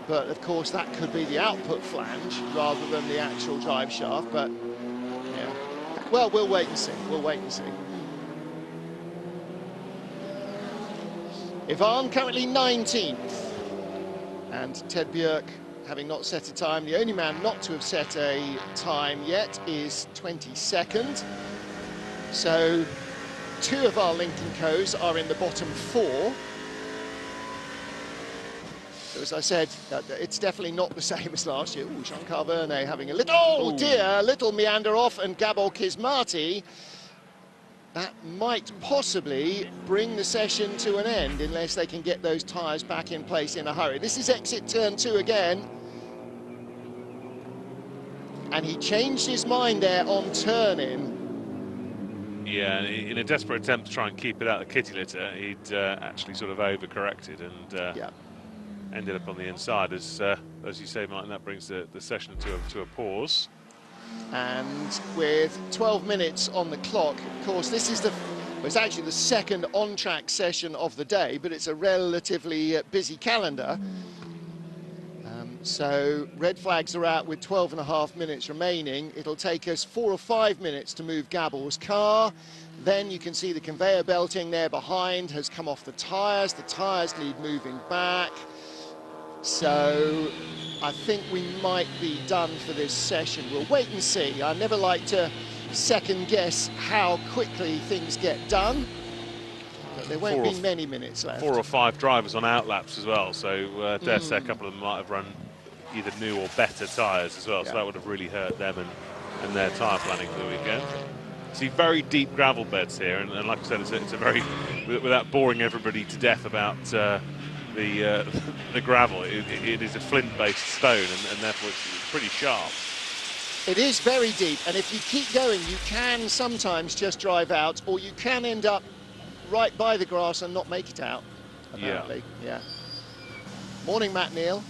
But of course that could be the output flange rather than the actual drive shaft. But yeah, well, we'll wait and see. We'll wait and see. Ivan currently 19th, and Ted Björk, having not set a time, the only man not to have set a time yet, is 22nd. So 2 of our Lincoln Co's are in the bottom 4. So as I said, it's definitely not the same as last year. Ooh, Jean-Carl Vernet having a little, oh dear, a little meander off, and Gabor Kismati. That might possibly bring the session to an end unless they can get those tyres back in place in a hurry. This is exit turn 2 again. And he changed his mind there on turn-in. Yeah, in a desperate attempt to try and keep it out of the kitty litter, he'd actually sort of overcorrected and ended up on the inside. As you say, Martin, that brings the session to a pause. And with 12 minutes on the clock, of course, this is it's actually the second on-track session of the day, but it's a relatively busy calendar. So red flags are out with 12.5 minutes remaining. It'll take us 4 or 5 minutes to move Gabor's car. Then you can see the conveyor belting there behind has come off the tyres. The tyres need moving back. So I think we might be done for this session. We'll wait and see. I never like to second guess how quickly things get done. But there won't be many minutes left. 4 or 5 drivers on outlaps as well, so dare say a couple of them might have run either new or better tyres as well, so that would have really hurt them and their tyre planning for the weekend. See very deep gravel beds here, and like I said, it's a very, without boring everybody to death about the gravel, it is a flint-based stone, and therefore it's pretty sharp. It is very deep, and if you keep going, you can sometimes just drive out, or you can end up right by the grass and not make it out, apparently. Yeah. Morning, Matt Neal.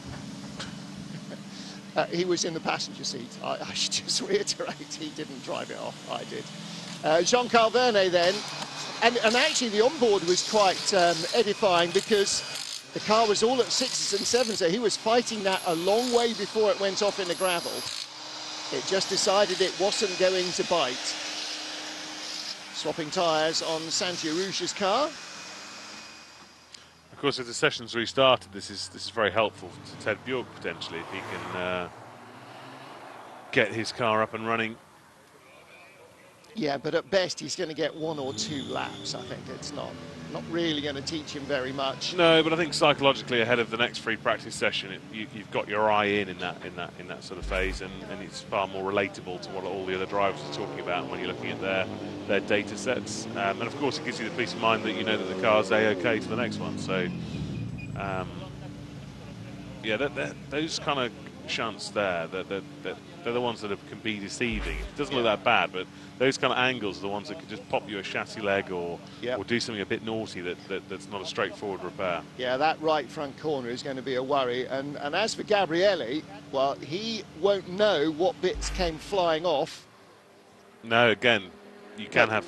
He was in the passenger seat. I should just reiterate, he didn't drive it off, I did. Jean-Carl Vernet then, and actually the onboard was quite edifying, because the car was all at 6s and 7s, so he was fighting that a long way before it went off in the gravel. It just decided it wasn't going to bite. Swapping tyres on Santi Arouche's car. Of course, if the session's restarted, this is very helpful to Ted Björk potentially, if he can get his car up and running. Yeah, but at best he's going to get 1 or 2 laps. I think it's not really going to teach him very much. No, but I think psychologically ahead of the next free practice session, you've got your eye in that sort of phase, and it's far more relatable to what all the other drivers are talking about when you're looking at their data sets. And of course, it gives you the peace of mind that you know that the car's A-OK to the next one. So, yeah, those kind of shunts there, they're the ones that can be deceiving. It doesn't look that bad, but those kind of angles are the ones that can just pop you a chassis leg or do something a bit naughty that's not a straightforward repair. Yeah, that right front corner is going to be a worry. And as for Gabriele, well, he won't know what bits came flying off. No, again, you can have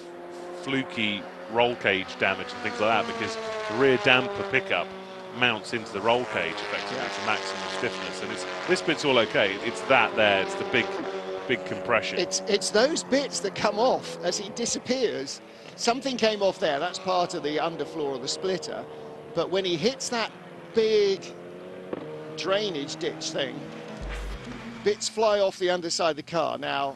fluky roll cage damage and things like that, because the rear damper pickup mounts into the roll cage effectively to maximum stiffness, and this bit's all okay. It's that there, it's the big compression. It's those bits that come off as he disappears. Something came off there, that's part of the underfloor of the splitter, but when he hits that big drainage ditch thing, bits fly off the underside of the car. Now,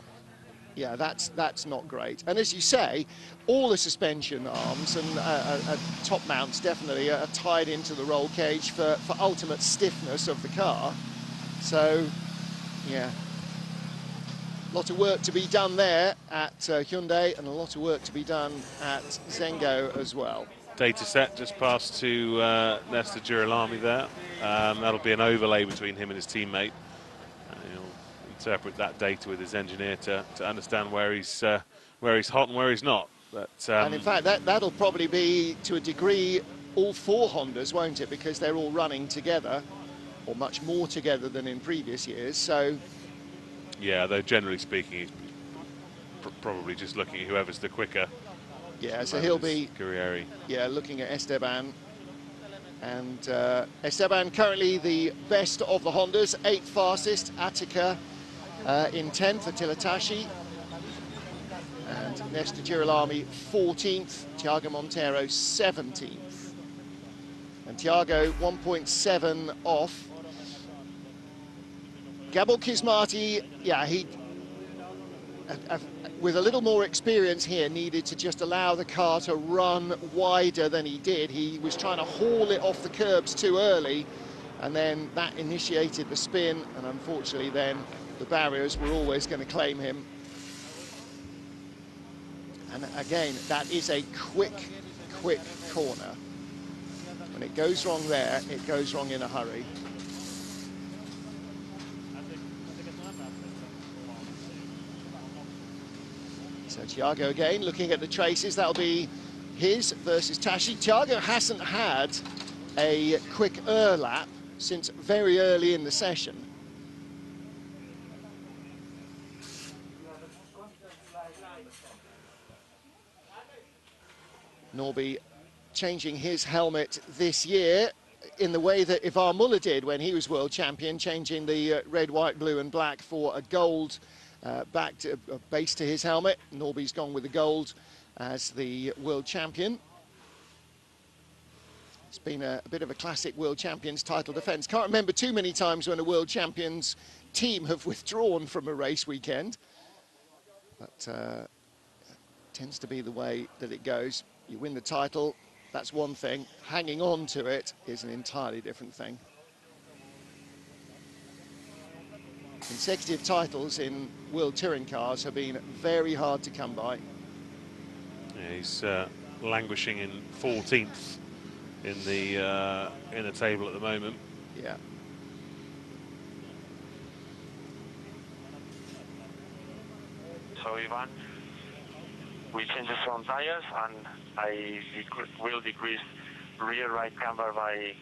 yeah, that's not great. And as you say, all the suspension arms and top mounts definitely are tied into the roll cage for ultimate stiffness of the car. So, yeah, a lot of work to be done there at Hyundai, and a lot of work to be done at Zengo as well. Data set just passed to Nesta Girolami there. That'll be an overlay between him and his teammate. He'll interpret that data with his engineer to understand where he's hot and where he's not. But, and in fact, that'll probably be, to a degree, all four Hondas, won't it? Because they're all running together, or much more together than in previous years. So, yeah, though generally speaking, he's probably just looking at whoever's the quicker. Yeah, so he'll be Guerrieri. Yeah, looking at Esteban. And Esteban currently the best of the Hondas, 8th fastest. Attica in 10th, Attila Tashi. And Nesta Girolami 14th, Thiago Montero 17th. And Thiago 1.7 off. Gabor Kismati, yeah, he, with a little more experience here, needed to just allow the car to run wider than he did. He was trying to haul it off the curbs too early, and then that initiated the spin, and unfortunately then the barriers were always going to claim him. And again, that is a quick corner. When it goes wrong there, it goes wrong in a hurry. So Thiago again, looking at the traces, that'll be his versus Tashi. Thiago hasn't had a quick lap since very early in the session. Norby changing his helmet this year in the way that Ivar Muller did when he was world champion, changing the red, white, blue and black for a gold base to his helmet. Norby's gone with the gold as the world champion. It's been a bit of a classic world champions title defence. Can't remember too many times when a world champions team have withdrawn from a race weekend. But tends to be the way that it goes. You win the title, that's one thing. Hanging on to it is an entirely different thing. Consecutive titles in World Touring Cars have been very hard to come by. Yeah, he's languishing in 14th in the table at the moment. Yeah. So Ivan, we changed the front tires, and I will decrease rear right camber by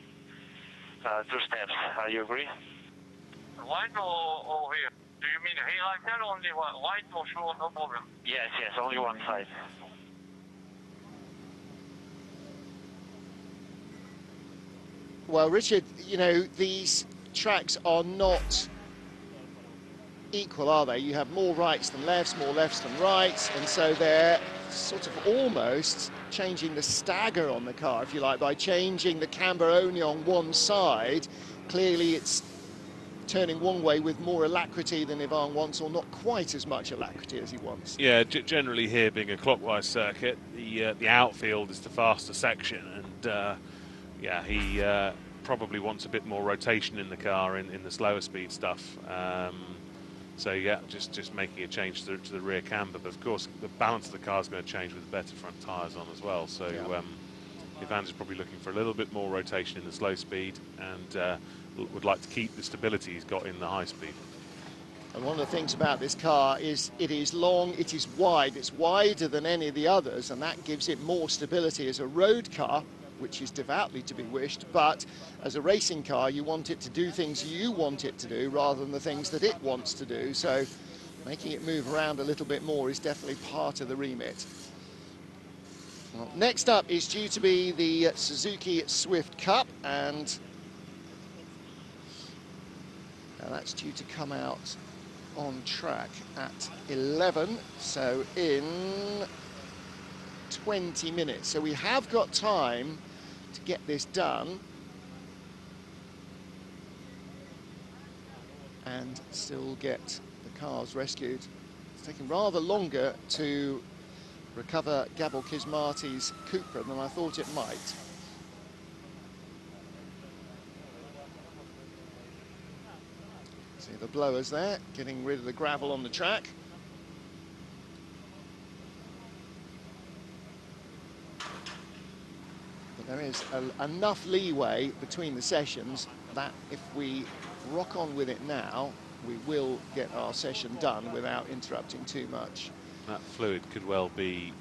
2 steps. Are you agree? White or here? Do you mean here like that, or only white or sure, no problem? Yes, only one side. Well, Richard, you know, these tracks are not equal, are they? You have more rights than lefts, more lefts than rights, and so they're sort of almost changing the stagger on the car, if you like, by changing the camber only on one side. Clearly it's turning one way with more alacrity than Ivan wants, or not quite as much alacrity as he wants. Yeah, generally here being a clockwise circuit, the outfield is the faster section, and yeah, he probably wants a bit more rotation in the car in the slower speed stuff. So yeah, just making a change to the rear camber, but of course the balance of the car is going to change with better front tyres on as well. So yeah. Ivan's probably looking for a little bit more rotation in the slow speed, and would like to keep the stability he's got in the high speed. And one of the things about this car is it is long, it is wide, it's wider than any of the others, and that gives it more stability as a road car, which is devoutly to be wished, but as a racing car you want it to do things you want it to do rather than the things that it wants to do. So Making it move around a little bit more is definitely part of the remit. Well, next up is due to be the Suzuki Swift Cup, and that's due to come out on track at 11, so in 20 minutes. So we have got time to get this done and still get the cars rescued. It's taking rather longer to recover Gabor Kismati's Cupra than I thought it might. See the blowers there, getting rid of the gravel on the track. But there is enough leeway between the sessions that if we rock on with it now, we will get our session done without interrupting too much. That fluid could well be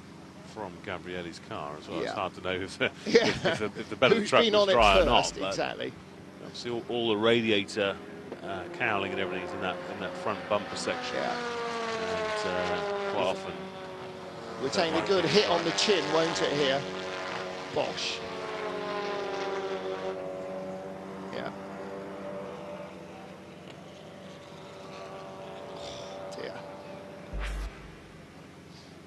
from Gabrielli's car as well. Yeah. It's hard to know if the, Yeah. if the bed of the Who's truck been was on it dry or not. first, But exactly. obviously all the radiator cowling and everything's in that front bumper section. Yeah. And quite often We're taking a good hit on the chin, won't it, here? Bosh. Yeah. Oh, dear.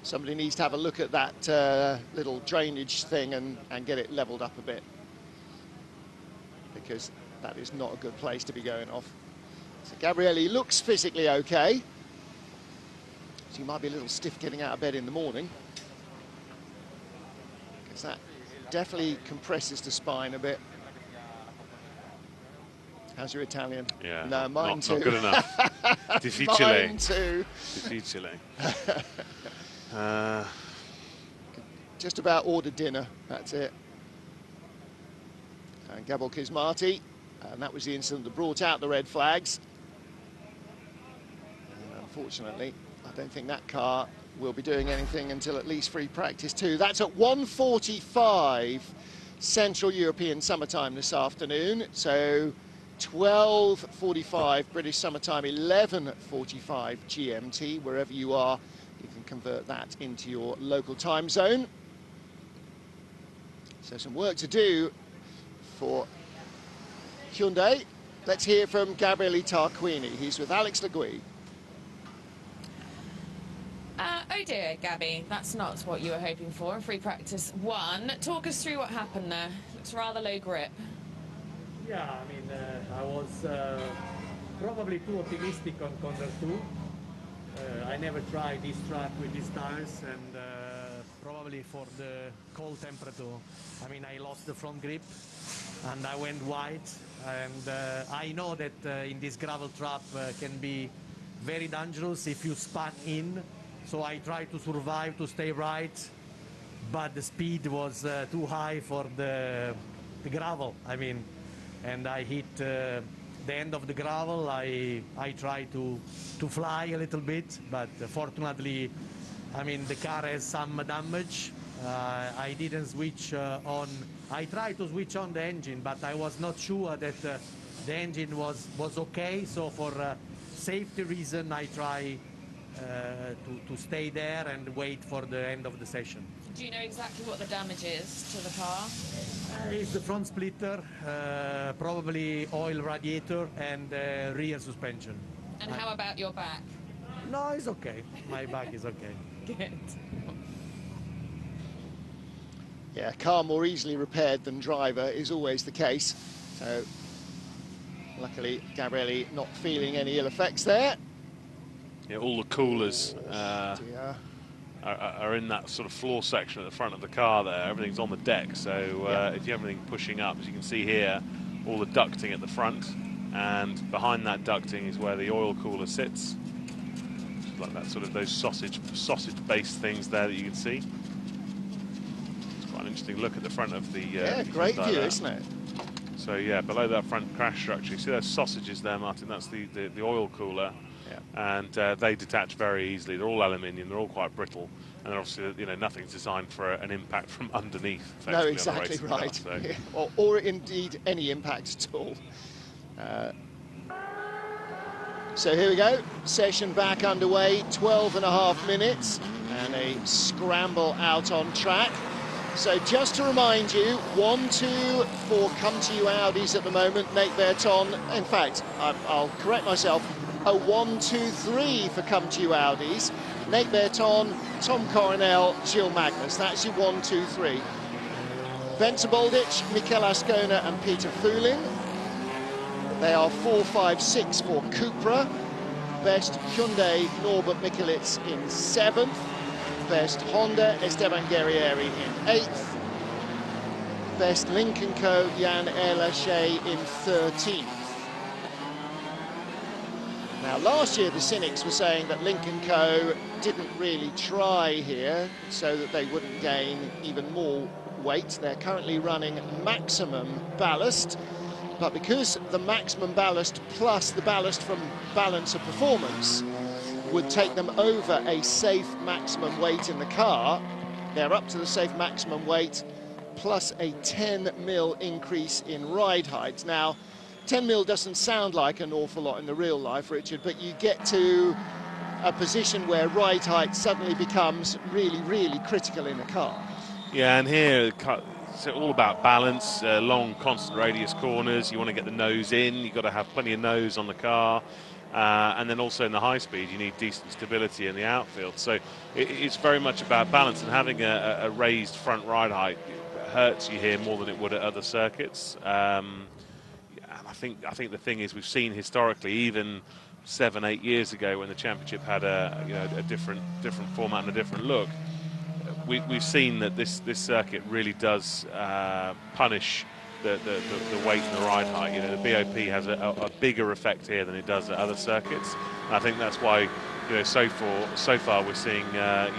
Somebody needs to have a look at that little drainage thing and get it levelled up a bit, because that is not a good place to be going off. So Gabrielli looks physically okay. She might be a little stiff getting out of bed in the morning, because that definitely compresses the spine a bit. How's your Italian? Yeah, no, mine too. Not good enough. Difficile. Mine too. Difficile. Just about ordered dinner, that's it. And Gabor Kismati, and that was the incident that brought out the red flags. And unfortunately, I don't think that car will be doing anything until at least free practice 2. That's at 1:45 Central European Summertime this afternoon. So 12:45 British Summertime, 11:45 GMT. Wherever you are, you can convert that into your local time zone. So some work to do for Hyundai. Let's hear from Gabriele Tarquini. He's with Alex Legui. Oh dear, Gabby, that's not what you were hoping for in free practice 1. Talk us through what happened there. Looks rather low grip. Yeah, I mean, I was probably too optimistic on corner 2. I never tried this track with these tires, and probably for the cold temperature, I mean, I lost the front grip and I went wide, and I know that in this gravel trap can be very dangerous if you span in. So I tried to survive, to stay right, but the speed was too high for the gravel, I mean, and I hit the end of the gravel. I tried to fly a little bit, but fortunately, I mean, the car has some damage. I didn't switch on. I tried to switch on the engine, but I was not sure that the engine was okay. So for safety reason, I try to stay there and wait for the end of the session. Do you know exactly what the damage is to the car? It's the front splitter, probably oil radiator, and rear suspension. And how about your back? No, it's okay. My back is okay. Good. Yeah, car more easily repaired than driver is always the case. So luckily, Gabriele not feeling any ill effects there. Yeah, all the coolers Dear. are in that sort of floor section at the front of the car there. Everything's on the deck, so if you have anything pushing up, as you can see here, all the ducting at the front, and behind that ducting is where the oil cooler sits. Like that sort of those sausage-based things there that you can see. It's quite an interesting look at the front of the Yeah, great view, isn't it? So yeah, below that front crash structure, you see those sausages there, Martin? That's the oil cooler. Yeah. And they detach very easily. They're all aluminium. They're all quite brittle, and obviously, you know, nothing's designed for an impact from underneath. No, exactly right. Car, so. Yeah. Or indeed any impact at all. So here we go, session back underway, 12.5 minutes, and a scramble out on track. So just to remind you, 1-2 for Come To You Audis at the moment, Nate Berton. In fact, I'll correct myself, a 1-2-3 for Come To You Audis. Nate Berton, Tom Coronel, Gilles Magnus. That's your 1-2-3. Bence Boldic, Mikel Ascona and Peter Fulin. They are 4-5-6 for Cupra. Best Hyundai, Norbert Mikulits in 7th. Best Honda, Esteban Guerrieri in 8th. Best Lincoln Co, Jan Erlaché in 13th. Now last year the cynics were saying that Lincoln Co didn't really try here so that they wouldn't gain even more weight. They're currently running maximum ballast, but because the maximum ballast plus the ballast from balance of performance would take them over a safe maximum weight in the car, they're up to the safe maximum weight plus a 10 mil increase in ride height. Now, 10 mil doesn't sound like an awful lot in the real life, Richard, but you get to a position where ride height suddenly becomes really, really critical in a car. Yeah, and here it's all about balance, long constant radius corners. You want to get the nose in, you've got to have plenty of nose on the car. And then also in the high speed, you need decent stability in the outfield. So it's very much about balance, and having a raised front ride height hurts you here more than it would at other circuits. And I think the thing is, we've seen historically, even 7-8 years ago when the championship had a different format and a different look, we've seen that this circuit really does punish the weight and the ride height. The BOP has a bigger effect here than it does at other circuits. And I think that's why, so far we're seeing the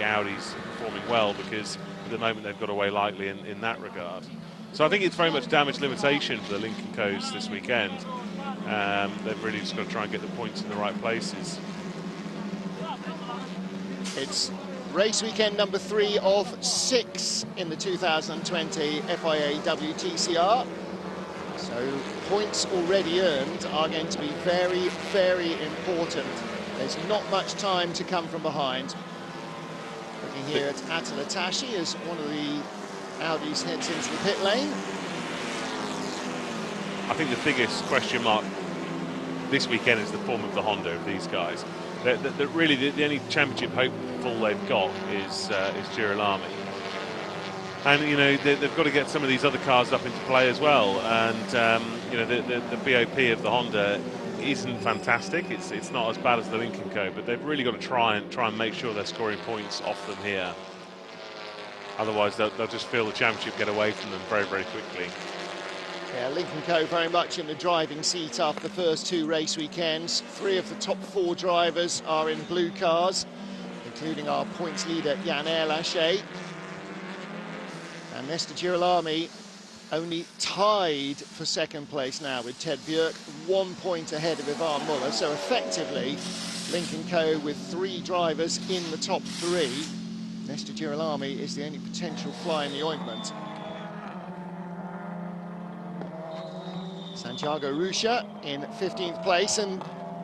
Audis performing well, because at the moment they've got away lightly in that regard. So I think it's very much damage limitation for the Lincoln Co's this weekend. They've really just got to try and get the points in the right places. It's race weekend number 3 of 6 in the 2020 FIA WTCR. So points already earned are going to be very, very important. There's not much time to come from behind. Looking here at Attila Tashi as one of the Audis heads into the pit lane. I think the biggest question mark this weekend is the form of the Honda of these guys. Really, the only championship hopeful they've got is Girolami. And, they've got to get some of these other cars up into play as well. And, the BOP of the Honda isn't fantastic. It's not as bad as the Lincoln Co, but they've really got to try and make sure they're scoring points off them here. Otherwise, they'll just feel the championship get away from them very, very quickly. Yeah, Lincoln Co very much in the driving seat after the first 2 race weekends. 3 of the top 4 drivers are in blue cars, including our points leader Jan Erlaché. And Nestor Girolami only tied for 2nd place now with Ted Björk, 1 point ahead of Ivan Muller. So effectively, Lincoln Co with 3 drivers in the top 3. Nestor Girolami is the only potential fly in the ointment. Santiago Ruscha in 15th place, and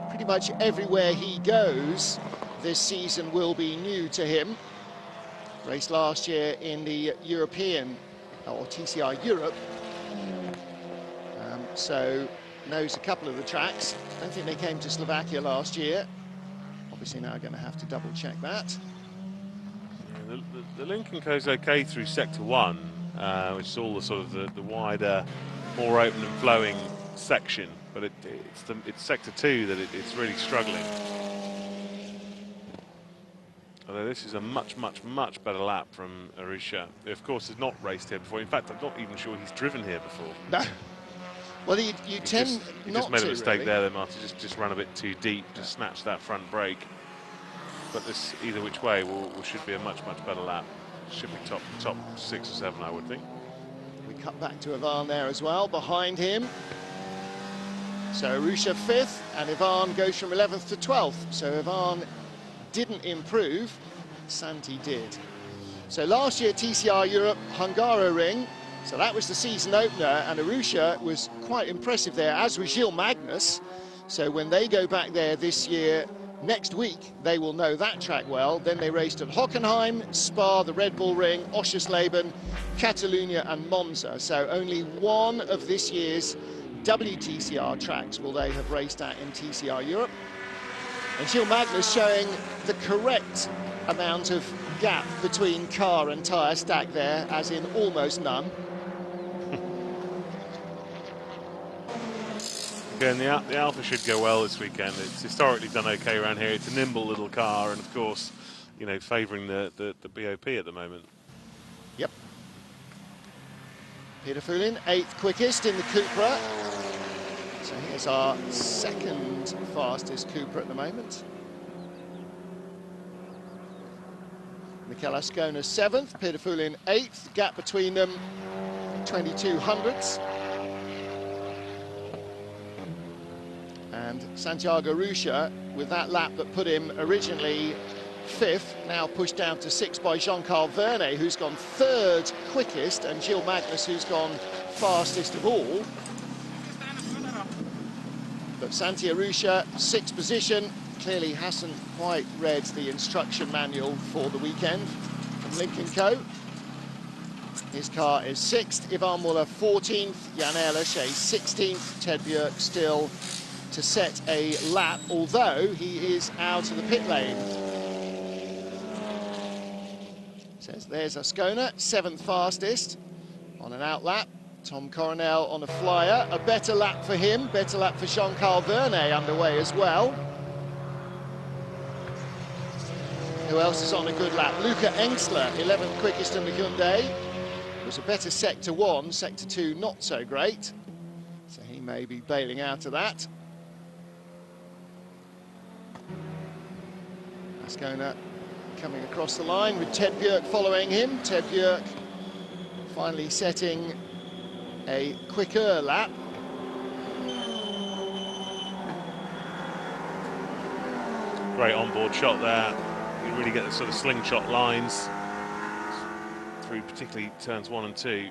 pretty much everywhere he goes this season will be new to him. Raced last year in the European, or TCR Europe, so knows a couple of the tracks. I don't think they came to Slovakia last year. Obviously now going to have to double check that. Yeah, the Lincoln Co's okay through Sector 1, which is all the sort of the wider, more open and flowing section, but it's Sector 2 that it's really struggling. Although this is a much better lap from Ruscha, who of course has not raced here before. In fact, I'm not even sure he's driven here before. No. Well, you tend he not just made to, a mistake really. there, Martin. Just ran a bit too deep, just snatched that front brake. But this, either which way, should be a much better lap. Should be top 6 or 7, I would think. We cut back to Ivan there as well, behind him. So Ruscha 5th, and Ivan goes from 11th to 12th. So Ivan didn't improve, Santi did. So last year, TCR Europe, Hungaroring, so that was the season opener, and Ruscha was quite impressive there, as was Gilles Magnus. So when they go back there this year, next week, they will know that track well. Then they raced at Hockenheim, Spa, the Red Bull Ring, Oschersleben, Catalunya and Monza. So only one of this year's WTCR tracks will they have raced at in TCR Europe. And Gilles Magnus showing the correct amount of gap between car and tyre stack there, as in almost none. Again, the Alpha should go well this weekend. It's historically done okay around here. It's a nimble little car, and of course, you know, favouring the BOP at the moment. Yep. Peter Foulin, 8th quickest in the Cupra. So here's our 2nd fastest Cupra at the moment. Mikel Ascona 7th, Peter Foulin 8th. Gap between them 22 hundredths. And Santiago Rucha, with that lap that put him originally 5th, now pushed down to 6th by Jean-Carl Vernet, who's gone 3rd quickest, and Gilles Magnus, who's gone fastest of all. But Santiago Rucha, 6th position, clearly hasn't quite read the instruction manual for the weekend from Lincoln Co. His car is 6th, Ivan Muller 14th, Jan Ehrlich 16th, Ted Björk still to set a lap, although he is out of the pit lane. Says there's Ascona, 7th fastest on an out lap. Tom Coronel on a flyer, a better lap for him, better lap for Jean-Carl Vernet underway as well. Who else is on a good lap? Luca Engsler, 11th quickest in the Hyundai. It was a better Sector 1, Sector 2 not so great. So he may be bailing out of that. Ascona coming across the line with Ted Björk following him. Ted Björk finally setting a quicker lap. Great onboard shot there. You really get the sort of slingshot lines through particularly turns 1 and 2.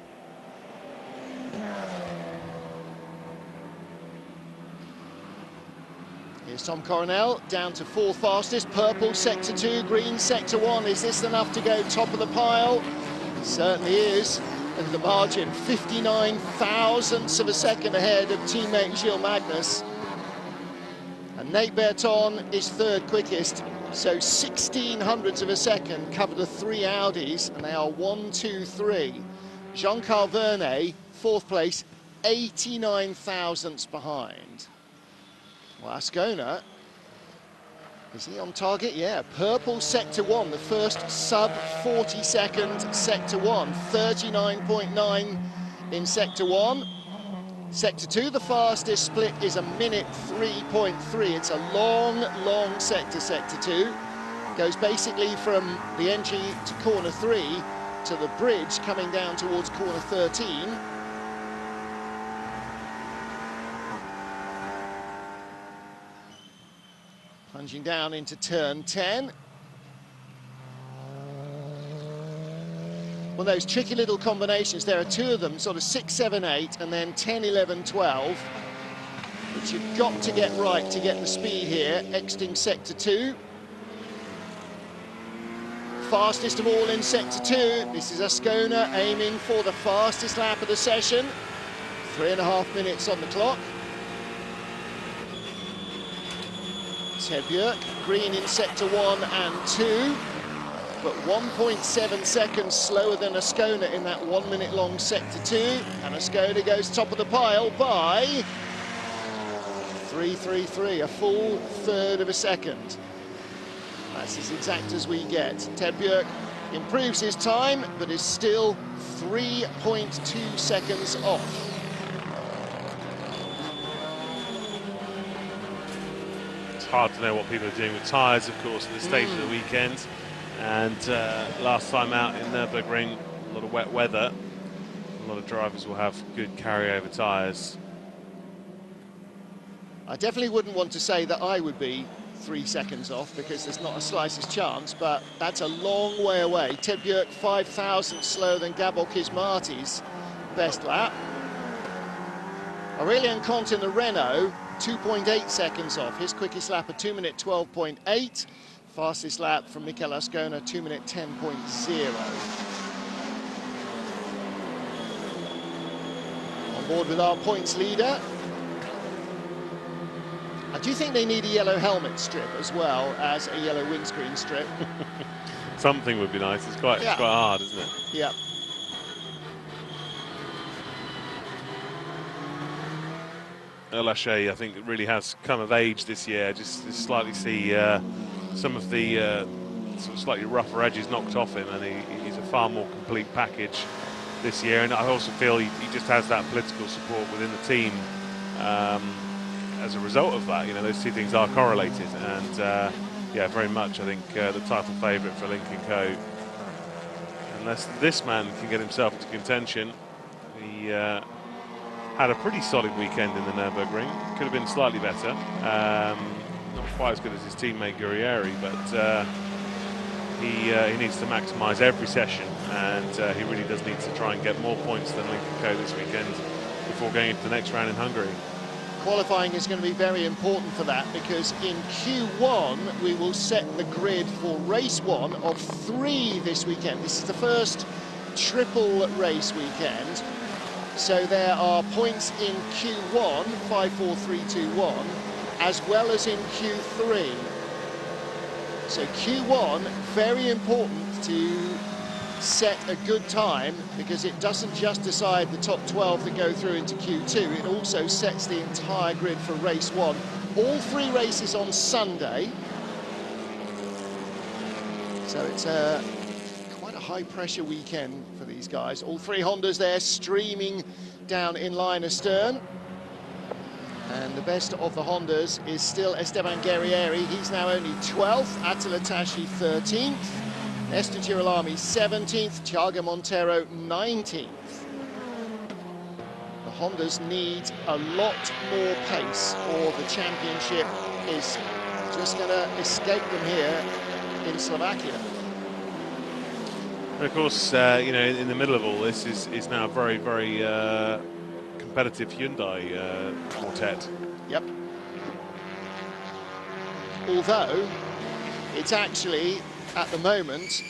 Here's Tom Coronel, down to 4th fastest, purple Sector 2, green Sector 1. Is this enough to go top of the pile? It certainly is. And the margin, 59 thousandths of a second ahead of teammate Gilles Magnus. And Nate Berton is 3rd quickest, so 16 hundredths of a second cover the 3 Audis, and they are 1, 2, 3. Jean-Carl Vernet, 4th place, 89 thousandths behind. Well, Ascona, is he on target? Yeah, purple Sector 1, the first sub-40-second Sector 1, 39.9 in Sector 1. Sector 2, the fastest split is 1:03.3. It's a long, long sector, Sector 2. Goes basically from the entry to corner 3 to the bridge coming down towards corner 13. Plunging down into turn 10. Well, those tricky little combinations, there are 2 of them, sort of 6, 7, 8, and then 10, 11, 12, which you've got to get right to get the speed here. Exiting Sector 2. Fastest of all in Sector 2. This is Ascona aiming for the fastest lap of the session. 3.5 minutes on the clock. Ted Björk, green in Sector 1 and 2, but 1.7 seconds slower than Ascona in that 1 minute long Sector 2, and Ascona goes top of the pile by 3.33, a full 1/3 of a second. That's as exact as we get. Ted Björk improves his time, but is still 3.2 seconds off. Hard to know what people are doing with tyres, of course, at this stage of the weekend. And last time out in Nürburgring, a lot of wet weather. A lot of drivers will have good carryover tyres. I definitely wouldn't want to say that I would be 3 seconds off, because there's not a slightest chance, but that's a long way away. Ted Björk 5 thousandths slower than Gabor Kismarti's best lap. Aurélien Comte in the Renault 2.8 seconds off. His quickest lap, a 2-minute 12.8. Fastest lap from Mikel Ascona, 2-minute 10.0. On board with our points leader. I do think they need a yellow helmet strip as well as a yellow windscreen strip. Something would be nice. It's quite hard, isn't it? Yeah. Lachey, I think, really has come of age this year. Just slightly see some of the sort of slightly rougher edges knocked off him, and he's a far more complete package this year. And I also feel he just has that political support within the team as a result of that. You know, those two things are correlated, and yeah, very much. I think the title favourite for Lincoln Co. Unless this man can get himself into contention, he had a pretty solid weekend in the Nürburgring. Could have been slightly better. Not quite as good as his teammate Guerrieri, but he needs to maximise every session, and he really does need to try and get more points than Lincoln Co this weekend before going into the next round in Hungary. Qualifying is going to be very important for that, because in Q1 we will set the grid for race 1 of 3 this weekend. This is the first triple race weekend. So there are points in Q1, 5, 4, 3, 2, 1, as well as in Q3. So Q1, very important to set a good time, because it doesn't just decide the top 12 that go through into Q2, it also sets the entire grid for race 1. All 3 races on Sunday. So it's quite a high-pressure weekend for these guys. All 3 Hondas there streaming down in line astern. And the best of the Hondas is still Esteban Guerrieri. He's now only 12th, Attila Tashi 13th, Nestor Girolami 17th, Thiago Montero 19th. The Hondas need a lot more pace, or the championship is just going to escape them here in Slovakia. And of course, you know, in the middle of all this is now a very, very competitive Hyundai quartet. Yep. Although, it's actually, at the moment...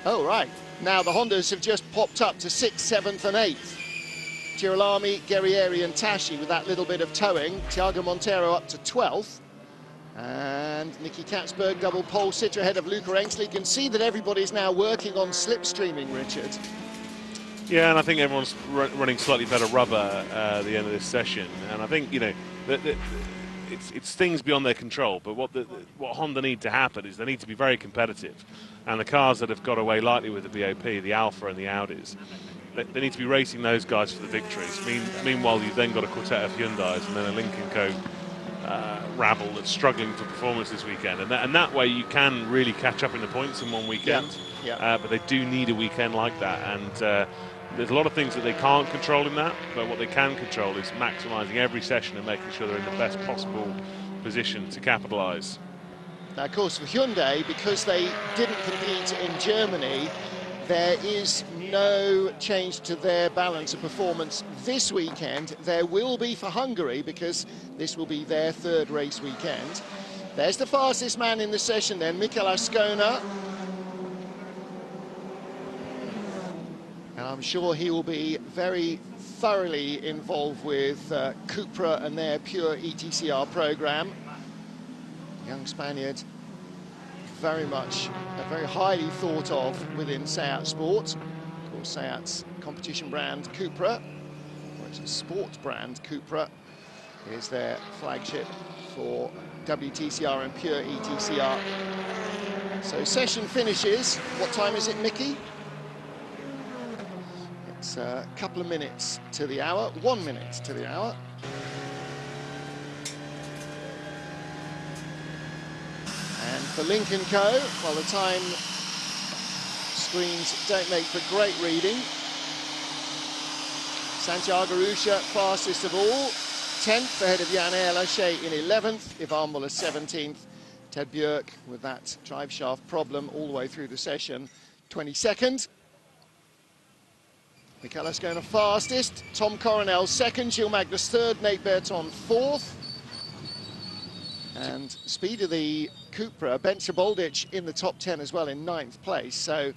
Oh, right. Now the Hondas have just popped up to 6th, 7th and 8th. Girolami, Guerrieri and Tashi with that little bit of towing. Thiago Montero up to 12th. And Nicky Katzberg double pole sitter ahead of Luca Engsley. You can see that everybody's now working on slipstreaming, Richard. Yeah, and I think everyone's running slightly better rubber at the end of this session. And I think, you know, it's things beyond their control. But what Honda need to happen is they need to be very competitive. And the cars that have got away lightly with the BOP, the Alfa and the Audis, they need to be racing those guys for the victories. Meanwhile, you've then got a quartet of Hyundais and then a Lincoln Co. Rabble that's struggling for performance this weekend, and that way you can really catch up in the points in one weekend. Yeah. But they do need a weekend like that, and there's a lot of things that they can't control in that, but what they can control is maximising every session and making sure they're in the best possible position to capitalise. Now, of course, for Hyundai, because they didn't compete in Germany, there is no change to their balance of performance this weekend. There will be for Hungary, because this will be their 3rd race weekend. There's the fastest man in the session then, Mikel Ascona. And I'm sure he will be very thoroughly involved with Cupra and their pure ETCR program. Young Spaniard, very highly thought of within Seat Sport. Of course, Seat's competition brand Cupra, or it's a sports brand Cupra, is their flagship for WTCR and pure ETCR. So session finishes. What time is it, Mickey? It's a couple of minutes to the hour, 1 minute to the hour. And for Lincoln Co., well, the time screens don't make for great reading. Santiago Ruscia, fastest of all, 10th, ahead of Jan Lachey in 11th, Ivan Muller 17th, Ted Björk with that drive shaft problem all the way through the session, 22nd. Mikel Ascona fastest, Tom Coronel 2nd, Gilles Magnus 3rd, Nate Berton 4th. And speed of the Cupra, Ben Boldic in the top 10 as well in 9th place. So,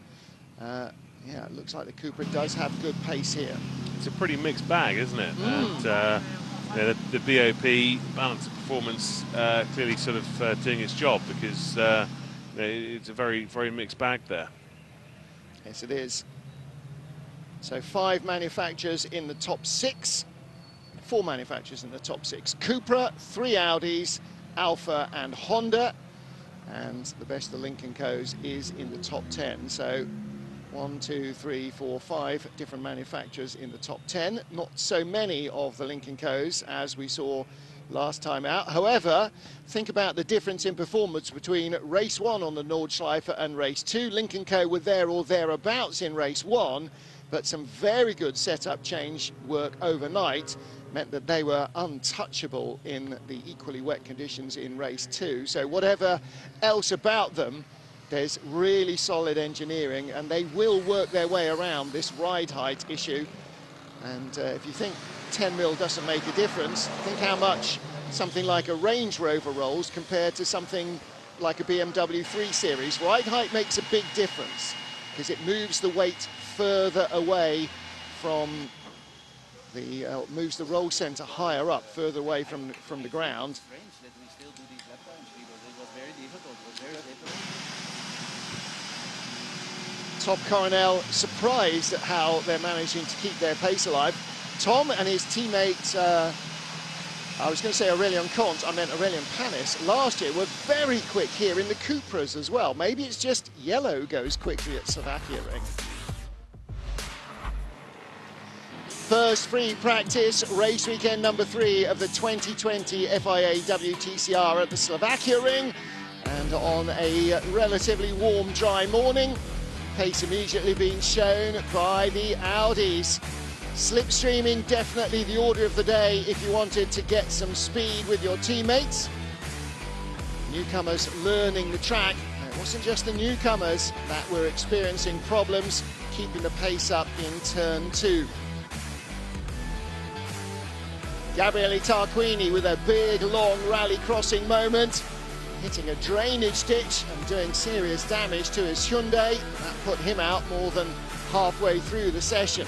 yeah, it looks like the Cupra does have good pace here. It's a pretty mixed bag, isn't it? And yeah, the BOP, balance of performance, clearly sort of doing its job, because it's a very, very mixed bag there. Yes, it is. So 5 manufacturers in the top 6. 4 manufacturers in the top 6. Cupra, 3 Audis, Alfa and Honda. And the best of the Lincoln Co's is in the top 10. So 1, 2, 3, 4, 5 different manufacturers in the top 10. Not so many of the Lincoln Co's as we saw last time out. However, think about the difference in performance between race 1 on the Nordschleife and race 2. Lincoln Co were there or thereabouts in race 1, but some very good setup change work overnight meant that they were untouchable in the equally wet conditions in race 2. So whatever else about them, there's really solid engineering, and they will work their way around this ride height issue. And if you think 10 mil doesn't make a difference, think how much something like a Range Rover rolls compared to something like a BMW 3 Series. Ride height makes a big difference because it moves the weight further away from the, moves the roll centre higher up, further away from the ground. Tom Coronel surprised at how they're managing to keep their pace alive. Tom and his teammate, I was going to say Aurelian Comte, I meant Aurelian Panis, last year were very quick here in the Cupras as well. Maybe it's just yellow goes quickly at Slovakia Ring. First free practice, race weekend number 3 of the 2020 FIA WTCR at the Slovakia Ring. And on a relatively warm, dry morning, pace immediately being shown by the Audis. Slipstreaming definitely the order of the day if you wanted to get some speed with your teammates. Newcomers learning the track. It wasn't just the newcomers that were experiencing problems keeping the pace up in turn 2. Gabriele Tarquini with a big, long rally crossing moment, hitting a drainage ditch and doing serious damage to his Hyundai. That put him out more than halfway through the session.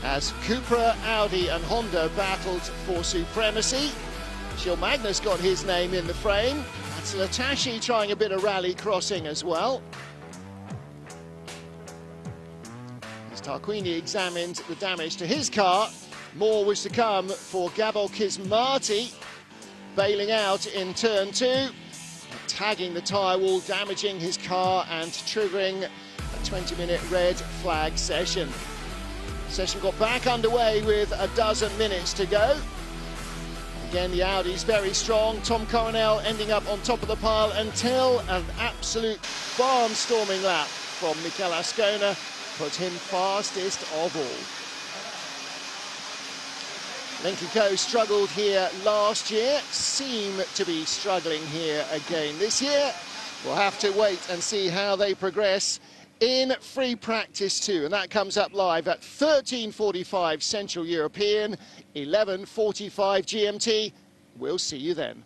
As Cupra, Audi and Honda battled for supremacy, Gil Magnus got his name in the frame. That's Latashi trying a bit of rally crossing as well. As Tarquini examined the damage to his car, more was to come for Gabor Kismati, bailing out in turn 2, tagging the tyre wall, damaging his car and triggering a 20-minute red flag session. Session got back underway with a dozen minutes to go. Again, the Audi's very strong. Tom Coronel ending up on top of the pile until an absolute barnstorming lap from Mikel Ascona put him fastest of all. Lincoln Co struggled here last year, seem to be struggling here again this year. We'll have to wait and see how they progress in free practice 2, and that comes up live at 13:45 Central European, 11:45 GMT. We'll see you then.